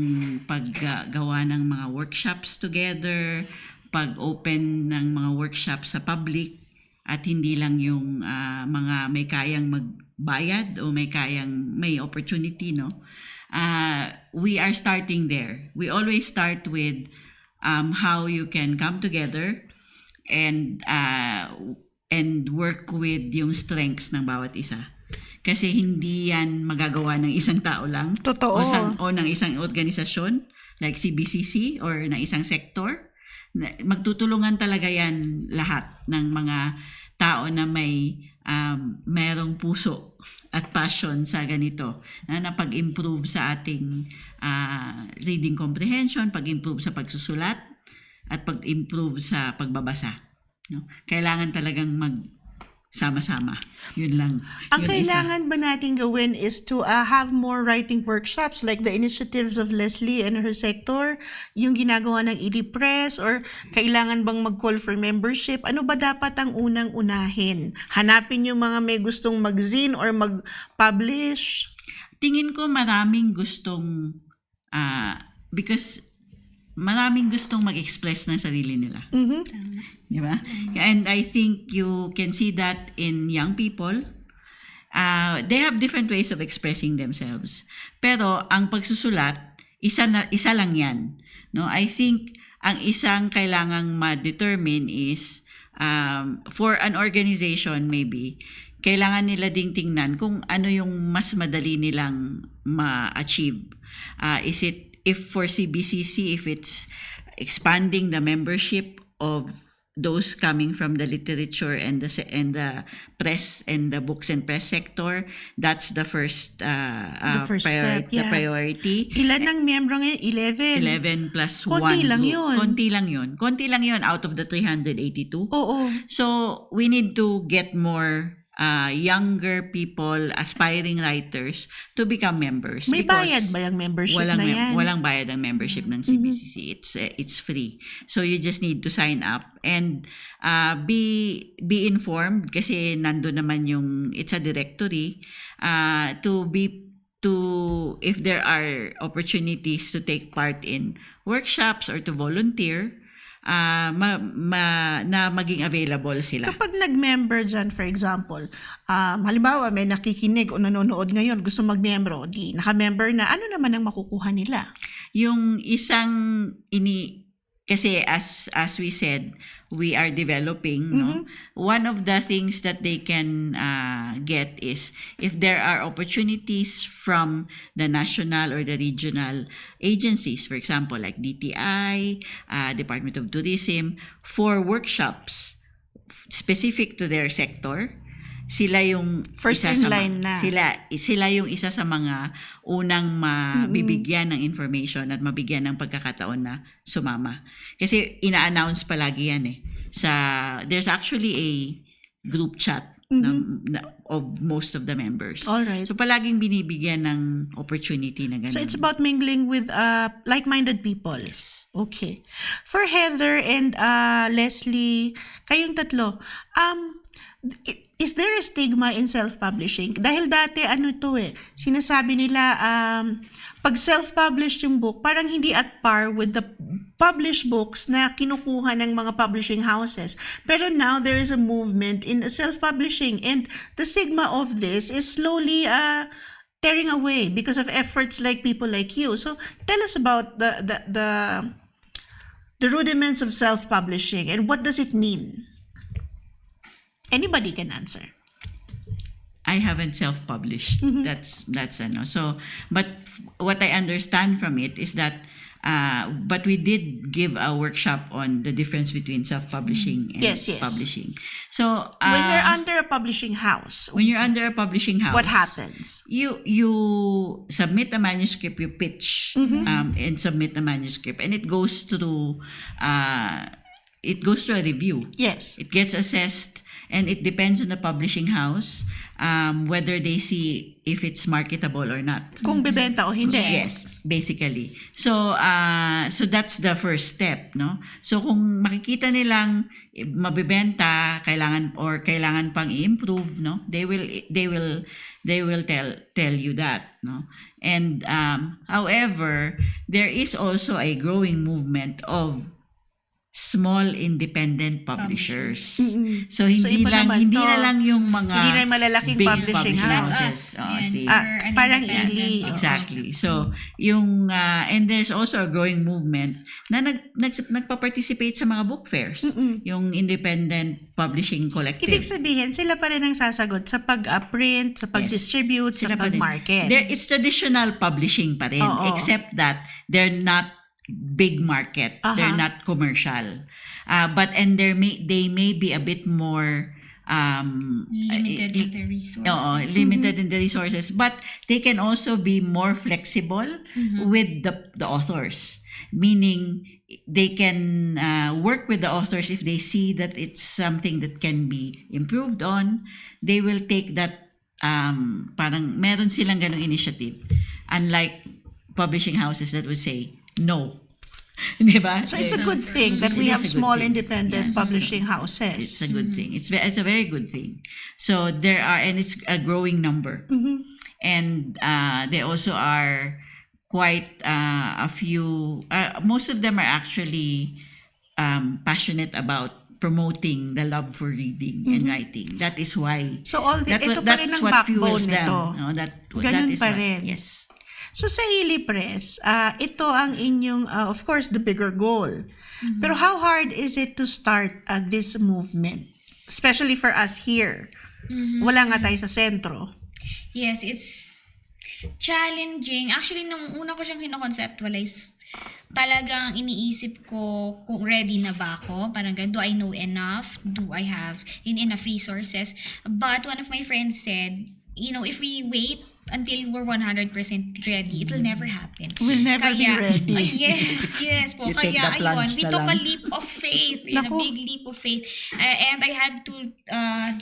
paggawa ng mga workshops together, pag-open ng mga workshops sa public, at hindi lang yung mga may kayang magbayad o may opportunity, no? We are starting there. We always start with how you can come together and work with yung strengths ng bawat isa. Kasi hindi yan magagawa ng isang tao lang. Totoo. O ng isang organisasyon like CBCC or ng isang sector. Magtutulungan talaga yan lahat ng mga tao na may merong puso at passion sa ganito na pag-improve sa ating reading comprehension, pag-improve sa pagsusulat, at pag-improve sa pagbabasa. No? Kailangan talagang sama-sama. Yun lang. Ang Yun kailangan ba natin gawin is to have more writing workshops like the initiatives of Leslie and her sector, yung ginagawa ng Ili Press, or kailangan bang mag-call for membership? Ano ba dapat ang unang-unahin? Hanapin yung mga may gustong mag-zine or mag-publish? Tingin ko maraming gustong because maraming gustong mag-express ng sarili nila. Di ba? And I think you can see that in young people. They have different ways of expressing themselves. Pero ang pagsusulat, isa lang yan. No? I think ang isang kailangang ma-determine is for an organization maybe, kailangan nila ding tingnan kung ano yung mas madali nilang ma-achieve. Is it, if for CBCC, if it's expanding the membership of those coming from the literature and the press and the books and press sector. That's the first The first step, the yeah. priority. Ilan ang miyembro ngayon? 11. 11 plus Konti 1 lang group. yun. Konti lang yun out of the 382. Oo. So we need to get more younger people, aspiring writers, to become members. May because bayad ba yung membership walang na yan? walang bayad ang membership ng CBCC. It's free. So you just need to sign up and be informed kasi nando naman yung it's a directory to if there are opportunities to take part in workshops or to volunteer, na maging available sila. Kapag nag-member dyan, for example, halimbawa may nakikinig o nanonood ngayon, gusto mag-membro, di naka-member na, ano naman ang makukuha nila? Yung isang kasi as we said, we are developing, no? One of the things that they can get is if there are opportunities from the national or the regional agencies, for example, like DTI, Department of Tourism, for workshops specific to their sector. Sila yung First isa in sa line na. Sila yung isa sa mga unang mabibigyan ng information at mabigyan ng pagkakataon na sumama. Kasi ina-announce palagi yan there's actually a group chat of most of the members. Alright. So palaging binibigyan ng opportunity na ganun. So it's about mingling with like-minded people. Okay. For Heather and Leslie, kayong tatlo, is there a stigma in self-publishing? Dahil dati sinasabi nila pag self-published yung book, parang hindi at par with the published books na kinukuha ng mga publishing houses. Pero now there is a movement in self-publishing and the stigma of this is slowly tearing away because of efforts like people like you. So tell us about the rudiments of self-publishing and what does it mean? Anybody can answer. I haven't self-published. That's so. But what I understand from it is that, but we did give a workshop on the difference between self-publishing and Yes. publishing. So When you're under a publishing house, what happens? You submit a manuscript, you pitch and submit a manuscript, and it goes through a review. Yes. It gets assessed, and it depends on the publishing house whether they see if it's marketable or not. Kung bebenta o hindi. Yes, basically. So that's the first step, no? So kung makikita nilang mabebenta, kailangan pang i-improve, no? They will tell you that, no? And however, there is also a growing movement of small independent publishers. So hindi iba naman hindi to. na lang yung mga Hindi na yung malalaking big publishing That's houses. us. Oh, Yan. see. We're an Parang independent Ili. publisher. Exactly. So, yung and there's also a growing movement na nagpa-participate sa mga book fairs. Yung independent publishing collective. Ibig sabihin, sila pa rin ang sasagot sa pag-print, sa pag-distribute, sa Sila pa rin. pag-market. It's traditional publishing pa rin, Oo. except that they're not big market. They're not commercial. But they may be a bit more Limited in the resources. limited in the resources, but they can also be more flexible with the authors, meaning they can work with the authors if they see that it's something that can be improved on. They will take that parang meron silang ganong initiative, unlike publishing houses that would say no. Diba? So it's a good thing that we It is have a good small thing. independent Yeah. publishing It's houses. a good thing. It's a very good thing. So there are, and it's a growing number. And they also are quite a few. Most of them are actually passionate about promoting the love for reading and writing. That is why. So ito pa rin ang backbone nito. No, that Ganun is pa what- rin. Yes. So sa Ili Press, ito ang inyong, of course, the bigger goal. Pero how hard is it to start this movement? Especially for us here. Wala nga tayo sa sentro. Yes, it's challenging. Actually, nung una ko siyang kinoconceptualize, talagang iniisip ko kung ready na ba ako. Parang ganun, do I know enough? Do I have enough resources? But one of my friends said, if we wait until we're 100% ready, it will never happen. We'll never be ready. Yes po. You take Kaya the plunge we na took a lang. leap of faith, a Naku. big leap of faith. And I had to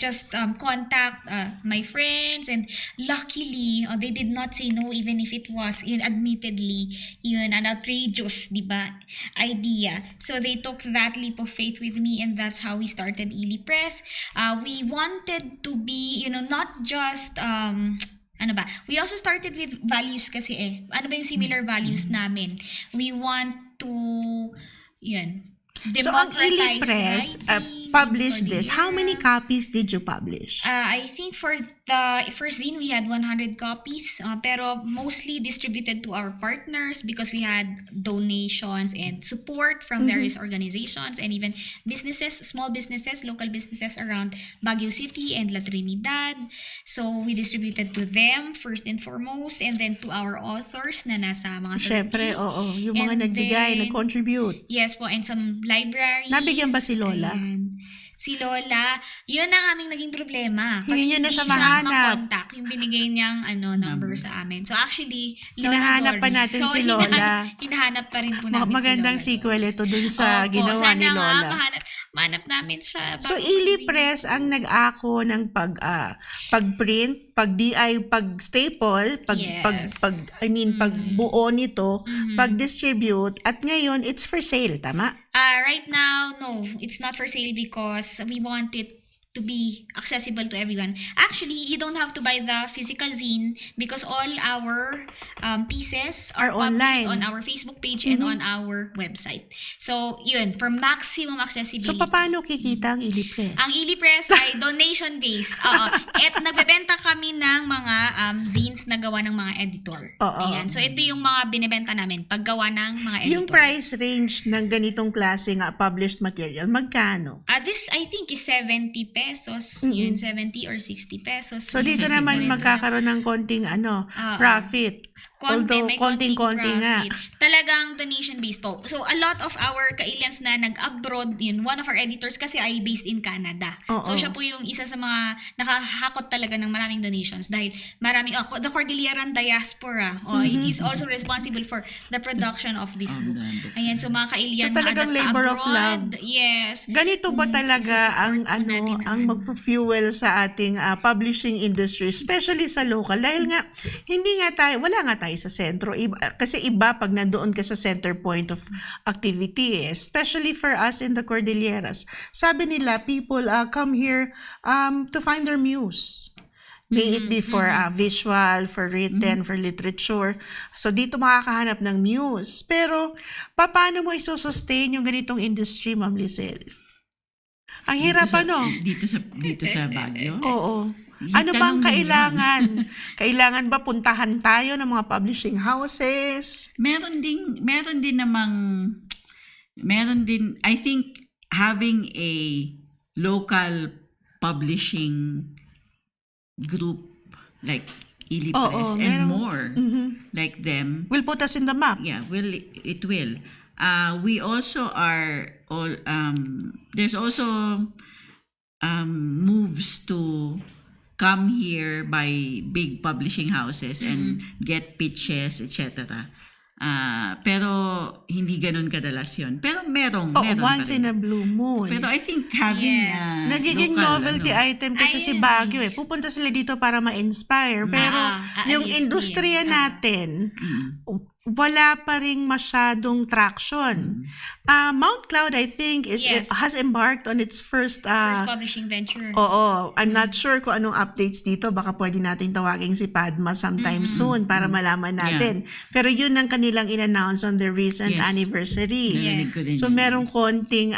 just contact my friends, and luckily, they did not say no, even if it was, admittedly, an outrageous, di ba, idea. So they took that leap of faith with me, and that's how we started Ili Press. We wanted to be, not just, we also started with values kasi Ano ba yung similar values namin? We want to, So, ang Ili democratize Press writing, published this. How many Cordillera. copies did you publish? I think for the first zine, we had 100 copies, pero mostly distributed to our partners because we had donations and support from various organizations and even businesses, small businesses, local businesses around Baguio City and La Trinidad. So we distributed to them first and foremost, and then to our authors na nasa mga 30. Siyempre, oo. Yung mga And nagbigay, then, nag-contribute. Yes po, and some libraries. Nabigyan ba si Lola? Ayan. Si Lola, yun ang aming naging problema. Hindi niyo na siya siya mahanap. makontak, yung binigay niyang number sa amin. So actually, Lola Hinahanap pa Doris. natin si Lola. Hinahanap pa rin po namin Magandang si Lola sequel Doris. ito dun sa Opo, ginawa sana ni Lola. nga, mahanap namin siya. So, bago Ili mag-zine. Press ang nag-ako ng pag-print, pag-staple, Yes. pagbuo nito, Mhm. pag-distribute, at ngayon, it's for sale, tama? Right now, no, it's not for sale because we want it to be accessible to everyone. Actually, you don't have to buy the physical zine because all our pieces are Are published online. on our Facebook page and on our website. So, yun, for maximum So, accessibility. paano kikita ang Ili Press? Ang Ili Press ay donation-based. Oo. At nagbebenta kami ng mga zines na gawa ng mga editor. Oo. Ayan. So, ito yung mga binibenta namin paggawa ng mga editor. Yung price range ng ganitong klase nga published material, magkano? This, I think, is 70 pesos. Yun, 70 or 60 pesos. So, dito Kasi naman ganito magkakaroon ng konting profit. Although, may konting-konting nga. profit. Talagang donation-based po. So, a lot of our kailians na nag-abroad, one of our editors kasi ay based in Canada. Oo. So, siya po yung isa sa mga nakahakot talaga ng maraming donations dahil maraming, the Cordilleran Diaspora is also responsible for the production of this book. Ayan, so mga kailian So, talagang na labor of abroad, love. yes. Ganito ba talaga ang Susupport po natin ang magfu-fuel sa ating publishing industry, especially sa local? Dahil nga wala nga tayo sa sentro. Kasi iba pag nandoon ka sa center point of activity, especially for us in the Cordilleras. Sabi nila, people come here to find their muse. May it be for visual, for written, for literature. So, dito makakahanap ng muse. Pero, paano mo isusustain yung ganitong industry, Ma'am Lizelle? Ang hirap, ano? Dito sa Baguio. Oo. Yung Ano bang tanong mo kailangan? Kailangan ba puntahan tayo ng mga publishing houses? Meron din, I think, having a local publishing group like Ili Oo, Press and meron. more Mhm. like them, Will put us in the map. yeah, it will. We also are there's also moves to come here by big publishing houses and get pitches, etc. Pero hindi ganun kadalas yun. Pero meron Oo, pa once in rin. a blue moon. Pero I think having Yes. Nagiging local, novelty item kasi si Ayun. Baguio eh. Pupunta sila dito para ma-inspire. Pero yung aalis industriya din. natin, Mm. wala pa ring masyadong traction. Mount Cloud, I think, Yes. has embarked on its first First publishing venture. Oo, I'm not sure kung anong updates dito. Baka pwede nating tawagin si Padma sometime soon para malaman natin. Pero yun ang kanilang in-announce on their recent Yes. anniversary. Narinig ko din So, yun. merong konting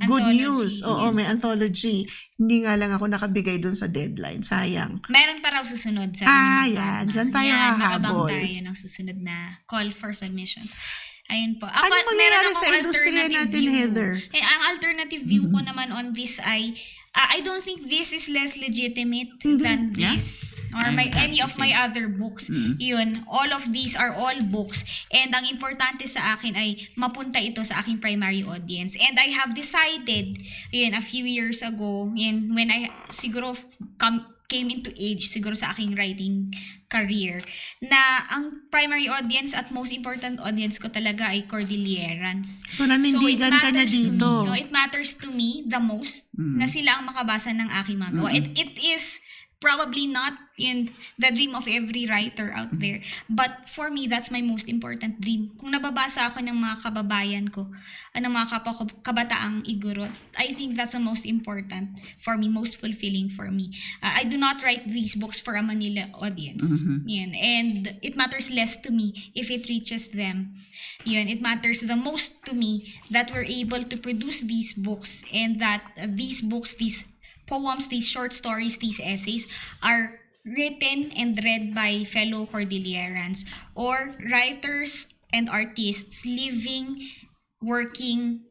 good Anthology, news. Oo, yes. may anthology. Hindi nga lang ako nakabigay dun sa deadline. Sayang. Meron pa raw susunod sa Yan. Diyan tayo hahabol. Magabang tayo ng susunod na call for submissions. Ayun po. Ano mangyayari sa industriya natin, Heather? Ang alternative view ko naman on this ay I don't think this is less legitimate than Yeah. this or I'm any of my practicing. other books. Yun, all of these are all books. And ang importante sa akin ay mapunta ito sa aking primary audience. And I have decided, yun, a few years ago, yun, when I siguro came into age siguro sa aking writing career, na ang primary audience at most important audience ko talaga ay Cordillerans. So, nanindigan ka na matters to dito. me, it matters to me the most na sila ang makabasa ng aking mga gawa. It is probably not in the dream of every writer out there. But for me, that's my most important dream. Kung nababasa ako ng mga kababayan ko, ng mga kapwa ko, kabataang Igorot, I think that's the most important for me, most fulfilling for me. I do not write these books for a Manila audience. Yun. And it matters less to me if it reaches them. Yun. It matters the most to me that we're able to produce these books and that these books, these poems, these short stories, these essays are written and read by fellow Cordillerans or writers and artists living, working,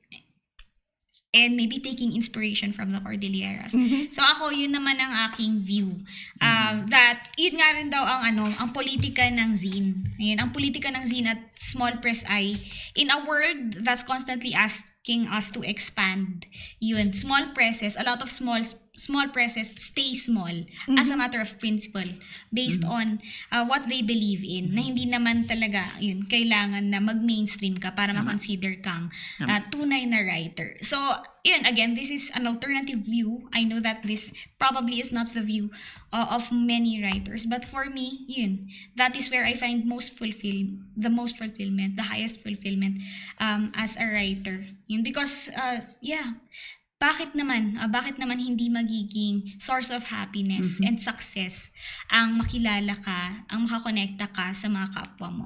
and maybe taking inspiration from the Cordilleras. So ako, yun naman ang aking view. That, yun nga rin daw ang politika ng zine. Ayan, ang politika ng zine at small press ay, in a world that's constantly asking us to expand, yun, small presses, a lot of small presses stay small as a matter of principle based on what they believe in, na hindi naman talaga yun kailangan na mag-mainstream ka para ma-consider kang tunay na writer. So yun, again, this is an alternative view. I know that this probably is not the view of many writers, but for me, yun, that is where I find the most fulfillment, the highest fulfillment as a writer. Yun, because bakit naman hindi magiging source of happiness and success ang makilala ka, ang makakonekta ka sa mga kapwa mo,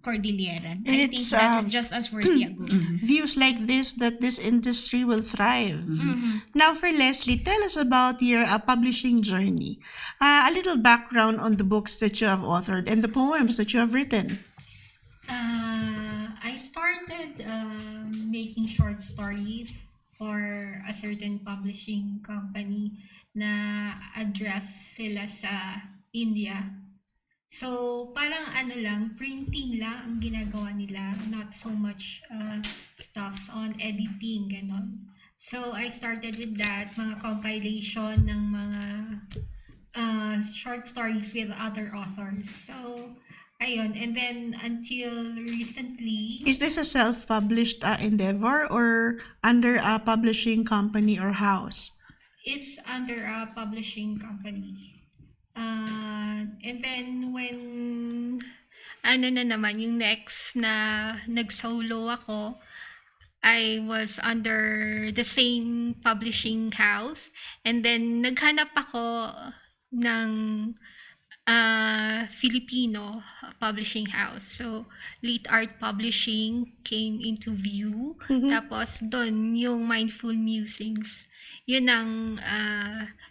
Cordilleran. And I think it's, that is just as worthy a goal. Views like this that this industry will thrive. Now, for Leslie, tell us about your publishing journey. A little background on the books that you have authored and the poems that you have written. I started making short stories for a certain publishing company na address sila sa India. So, parang printing lang ang ginagawa nila, not so much stuffs on editing, ganon. So, I started with that, mga compilation ng mga short stories with other authors. So, ayun. And then, until recently, Is this a self-published endeavor or under a publishing company or house? it's under a publishing company. And then, when, na naman, yung next na nag-solo ako, I was under the same publishing house. And then, naghanap ako ng Filipino publishing house. So, Late Art Publishing came into view. Tapos, doon, yung Mindful Musings, yun ang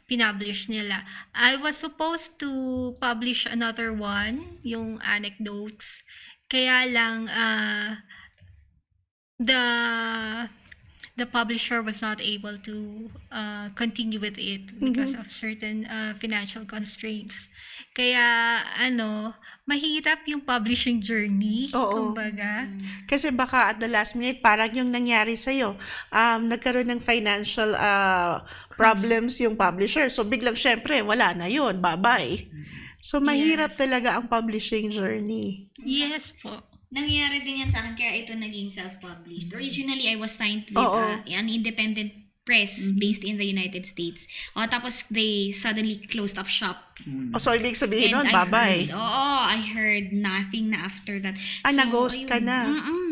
pinublish nila. I was supposed to publish another one, yung Anecdotes. Kaya lang, the publisher was not able to continue with it because of certain financial constraints. Kaya mahirap yung publishing journey, Oo. kumbaga. Kasi baka at the last minute, parang yung nangyari sa'yo, nagkaroon ng financial problems yung publisher. So, biglang syempre, wala na yun. Bye-bye. So, mahirap Yes. talaga ang publishing journey. Yes po. Nangyari din yan sa akin, kaya ito naging self-published. Originally, I was signed with Oo. an independent press based in the United States. Tapos, they suddenly closed up shop. So, ibig sabihin nun, And bye-bye. I heard nothing na after that. Na-ghost ka na.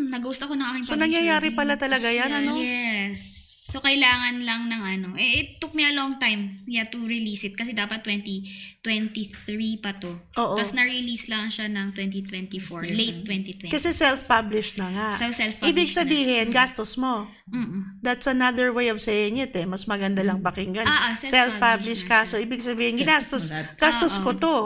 Na-ghost ako ng aking So, publisher nangyayari din. pala talaga yan, ano? Yes. So, kailangan lang ng it took me a long time to release it kasi dapat 2023 pa to. Oo. Tapos na-release lang siya ng 2024, late 2020. Kasi self-published na nga. So, self-published Ibig na. sabihin, gastos mo. Mm-mm. That's another way of saying it eh. Mas maganda lang pakinggan. Self-published Self-published na ka. siya. So, ibig sabihin, ginastos Gastos mo gastos ko to.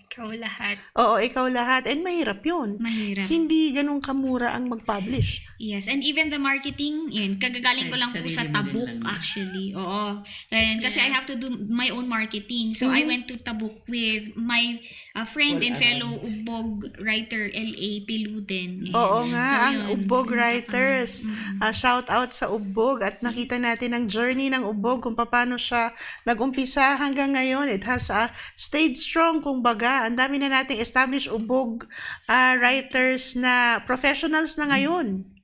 Ikaw lahat. Oo, ikaw lahat. And mahirap yun. Mahirap. Hindi ganun kamura ang mag-publish. Yes, and even the marketing, yun, kagagaling ko lang po sa Sarili mo din Tabuk lang. actually. Oo. And kasi I have to do my own marketing. So I went to Tabuk with my friend All and around. fellow Ugbog writer, L.A. Piluden. Ayan. Oo nga, So, ang yun. Ubbog Writers. Shout out sa Ubbog at nakita natin ang journey ng Ubbog kung paano siya nag-umpisa hanggang ngayon. It has stayed strong, kumbaga. Ang dami na nating established Ubbog writers na professionals na ngayon.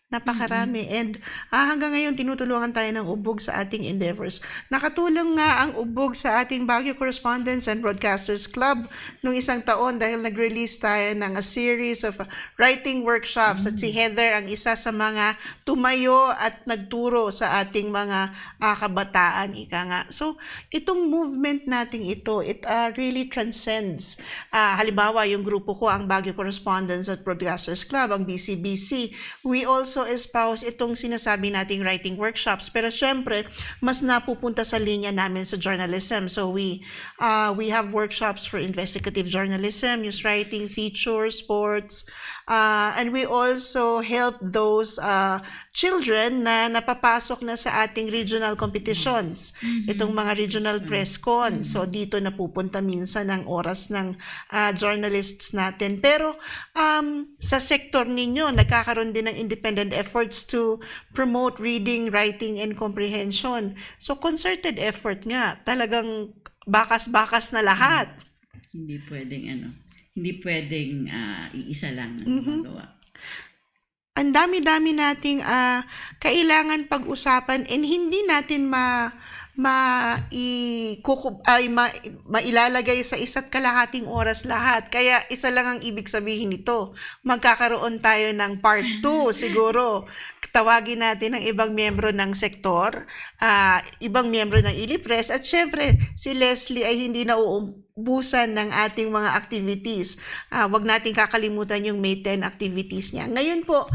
Napakarami. And hanggang ngayon, tinutulungan tayo ng Ubbog sa ating endeavors. Nakatulong nga ang Ubbog sa ating Baguio Correspondents and Broadcasters Club nung isang taon dahil nag-release tayo ng a series of writing workshops at si Heather ang isa sa mga tumayo at nagturo sa ating mga kabataan, ika nga. So, itong movement nating ito, it really transcends. Halimbawa, yung grupo ko, ang Baguio Correspondents at Broadcasters Club, ang BCBC, we also espouse itong sinasabi nating writing workshops. Pero syempre, mas napupunta sa linya namin sa journalism. So we have workshops for investigative journalism, news writing, features, sports, and we also help those children na napapasok na sa ating regional competitions. Itong mga regional press con. So dito napupunta minsan ang oras ng journalists natin. Pero sa sektor ninyo, nagkakaroon din ng independent efforts to promote reading, writing, and comprehension. So concerted effort nga. Talagang bakas-bakas na lahat. Hindi pwedeng iisa lang ang gumagawa. Ang dami-dami nating kailangan pag-usapan and hindi natin mailalagay sa isa't kalahating oras lahat. Kaya isa lang ang ibig sabihin nito. Magkakaroon tayo ng part 2 siguro. Tawagin natin ang ibang miyembro ng sektor, ibang miyembro ng ILIPRES, at syempre si Leslie ay hindi nauubusan ng ating mga activities. Wag nating kakalimutan yung May 10 activities niya. Ngayon po,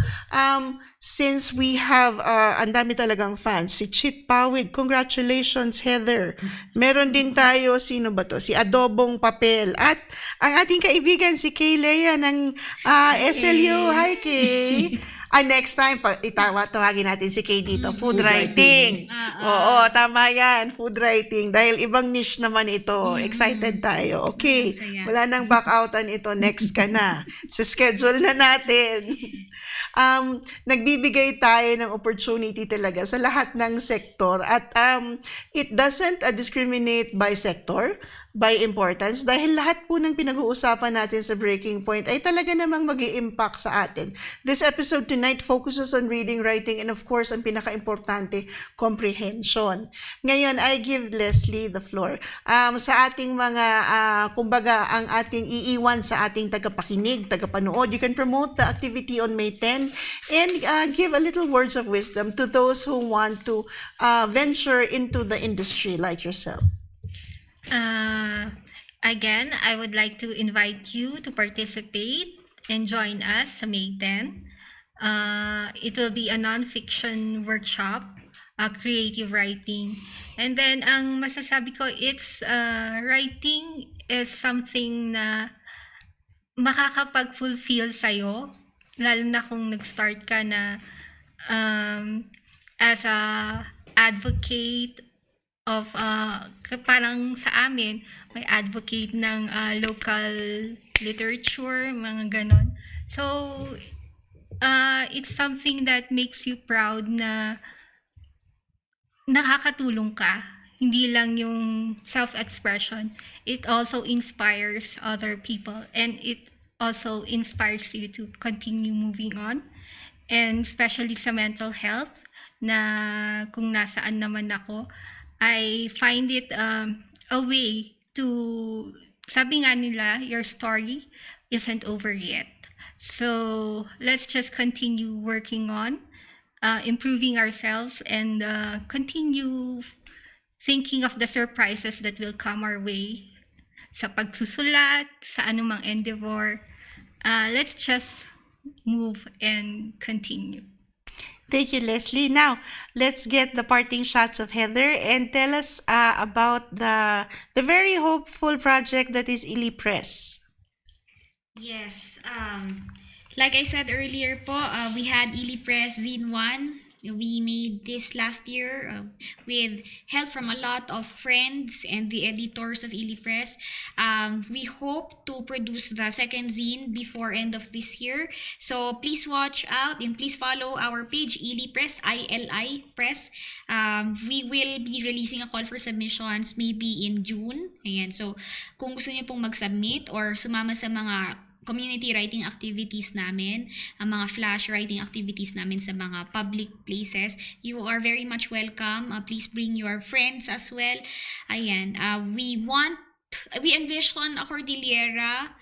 since we have, ang dami talagang fans, si Chit Pawid, congratulations Heather. Meron din tayo, sino ba to? Si Adobong Papel. At ang ating kaibigan, si Kay Lea ng SLU. Hi Kay! Next time, tawagin natin si Kay dito. Food writing. Oo, tama yan. Food writing. Dahil ibang niche naman ito. Excited tayo. Okay. Saya. Wala nang back outan ito. Next ka na. Sa schedule na natin. Nagbibigay tayo ng opportunity talaga sa lahat ng sektor. At it doesn't discriminate by sector, by importance, dahil lahat po ng pinag-uusapan natin sa Breaking Point ay talaga namang mag-i-impact sa atin. This episode tonight focuses on reading, writing, and of course, ang pinaka-importante, comprehension. Ngayon, I give Leslie the floor. Sa ating mga, kumbaga, ang ating iiwan sa ating tagapakinig, tagapanood, you can promote the activity on May 10 and give a little words of wisdom to those who want to venture into the industry like yourself. Again, I would like to invite you to participate and join us sa May 10. It will be a non-fiction workshop, creative writing. And then, ang masasabi ko, writing is something na makakapag-fulfill sa'yo, lalo na kung nag-start ka na as a advocate of parang sa amin may advocate ng local literature, mga ganon. So it's something that makes you proud na nakakatulong ka, hindi lang yung self-expression. It also inspires other people and it also inspires you to continue moving on, and especially sa mental health na kung nasaan naman ako, I find it a way to, sabi nga nila, your story isn't over yet. So let's just continue working on improving ourselves and continue thinking of the surprises that will come our way sa pagsusulat, sa anumang endeavor. Let's just move and continue. Thank you, Leslie. Now, let's get the parting shots of Heather and tell us about the very hopeful project that is ILIPRES. Yes. Like I said earlier po, we had Ili Press Zine 1. We made this last year with help from a lot of friends and the editors of Ili Press. We hope to produce the second zine before end of this year. So please watch out and please follow our page, Ili Press, ILI Press. We will be releasing a call for submissions maybe in June. Ayan. So kung gusto niyo pong mag-submit or sumama sa mga community writing activities namin, ang mga flash writing activities namin sa mga public places, you are very much welcome. Please bring your friends as well. Ayan, we envision a Cordillera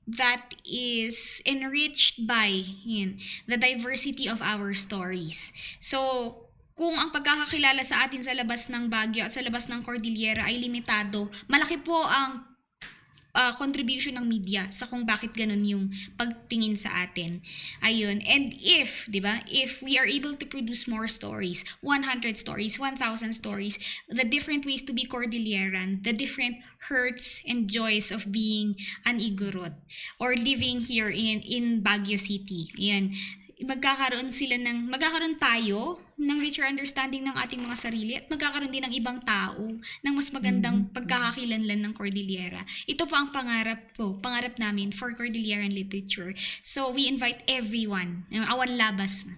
that is enriched by the diversity of our stories. So, kung ang pagkakakilala sa atin sa labas ng Baguio at sa labas ng Cordillera ay limitado, malaki po ang contribution ng media sa kung bakit ganun yung pagtingin sa atin. Ayun. And if we are able to produce more stories, 100 stories, 1,000 stories, the different ways to be Cordilleran, the different hurts and joys of being an Igorot or living here in Baguio City. Ayan. Magkakaroon tayo ng richer understanding ng ating mga sarili at magkakaroon din ng ibang tao ng mas magandang pagkakakilanlan ng Cordillera. Ito po ang pangarap namin for Cordilleran literature. So we invite everyone, awan labas na,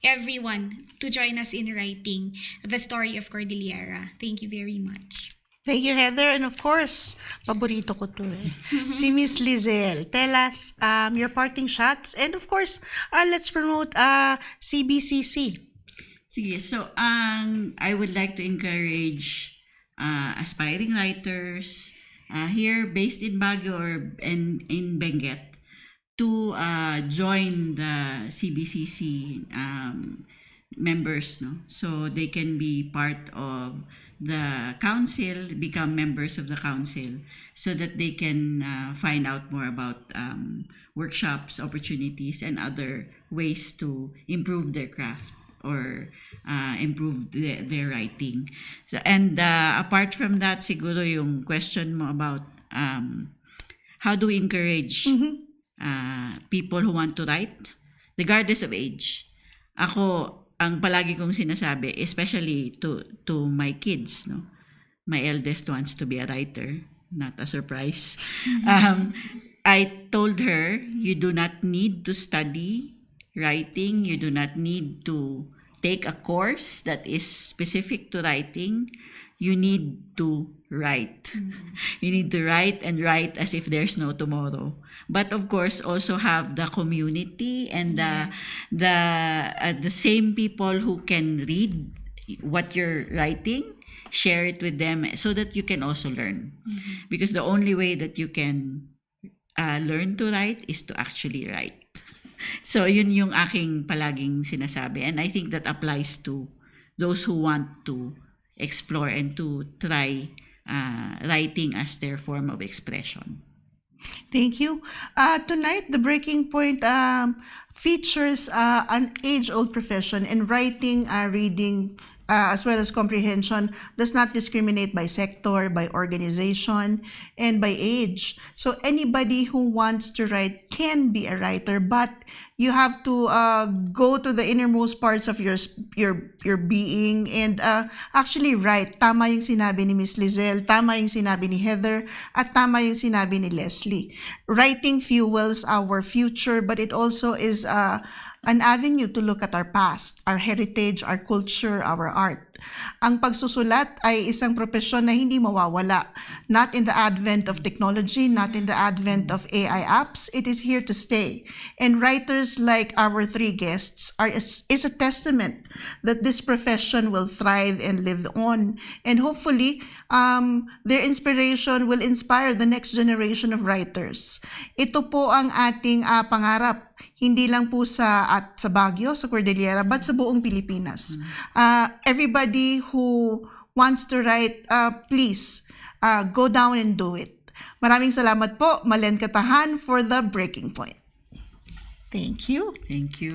everyone to join us in writing the story of Cordillera. Thank you very much. Thank you, Heather. And of course, paborito ko to si Miss Lizelle. Tell us your parting shots. And of course, let's promote CBCC. Sige, so I would like to encourage aspiring writers here based in Baguio or in Benguet to join the CBCC members, no? So they can be part of the council, become members of the council, so that they can find out more about workshops, opportunities, and other ways to improve their craft or improve their writing. So, and apart from that, siguro yung question mo about how do we encourage people who want to write, regardless of age. Ako, ang palagi kong sinasabi, especially to my kids, no? My eldest wants to be a writer, not a surprise. I told her, you do not need to study writing, you do not need to take a course that is specific to writing. You need to write. You need to write and write as if there's no tomorrow. But of course, also have the community and the same people who can read what you're writing, share it with them so that you can also learn. Because the only way that you can learn to write is to actually write. So yun yung aking palaging sinasabi, and I think that applies to those who want to explore and to try writing as their form of expression. Thank you. Tonight, the Breaking Point features an age-old profession, and writing, reading, as well as comprehension does not discriminate by sector, by organization, and by age. So anybody who wants to write can be a writer, but you have to go to the innermost parts of your being and actually write. Tama yung sinabi ni Miss Lizelle, tama yung sinabi ni Heather, at tama yung sinabi ni Leslie. Writing fuels our future, but it also is an avenue to look at our past, our heritage, our culture, our art. Ang pagsusulat ay isang propesyon na hindi mawawala. Not in the advent of technology, not in the advent of AI apps, it is here to stay. And writers like our three guests is a testament that this profession will thrive and live on. And hopefully, their inspiration will inspire the next generation of writers. Ito po ang ating pangarap, hindi lang po sa Baguio, sa Cordillera, but sa buong Pilipinas. Everybody who wants to write, please go down and do it. Maraming salamat po, Malen Katahan, for the Breaking Point. Thank you. Thank you.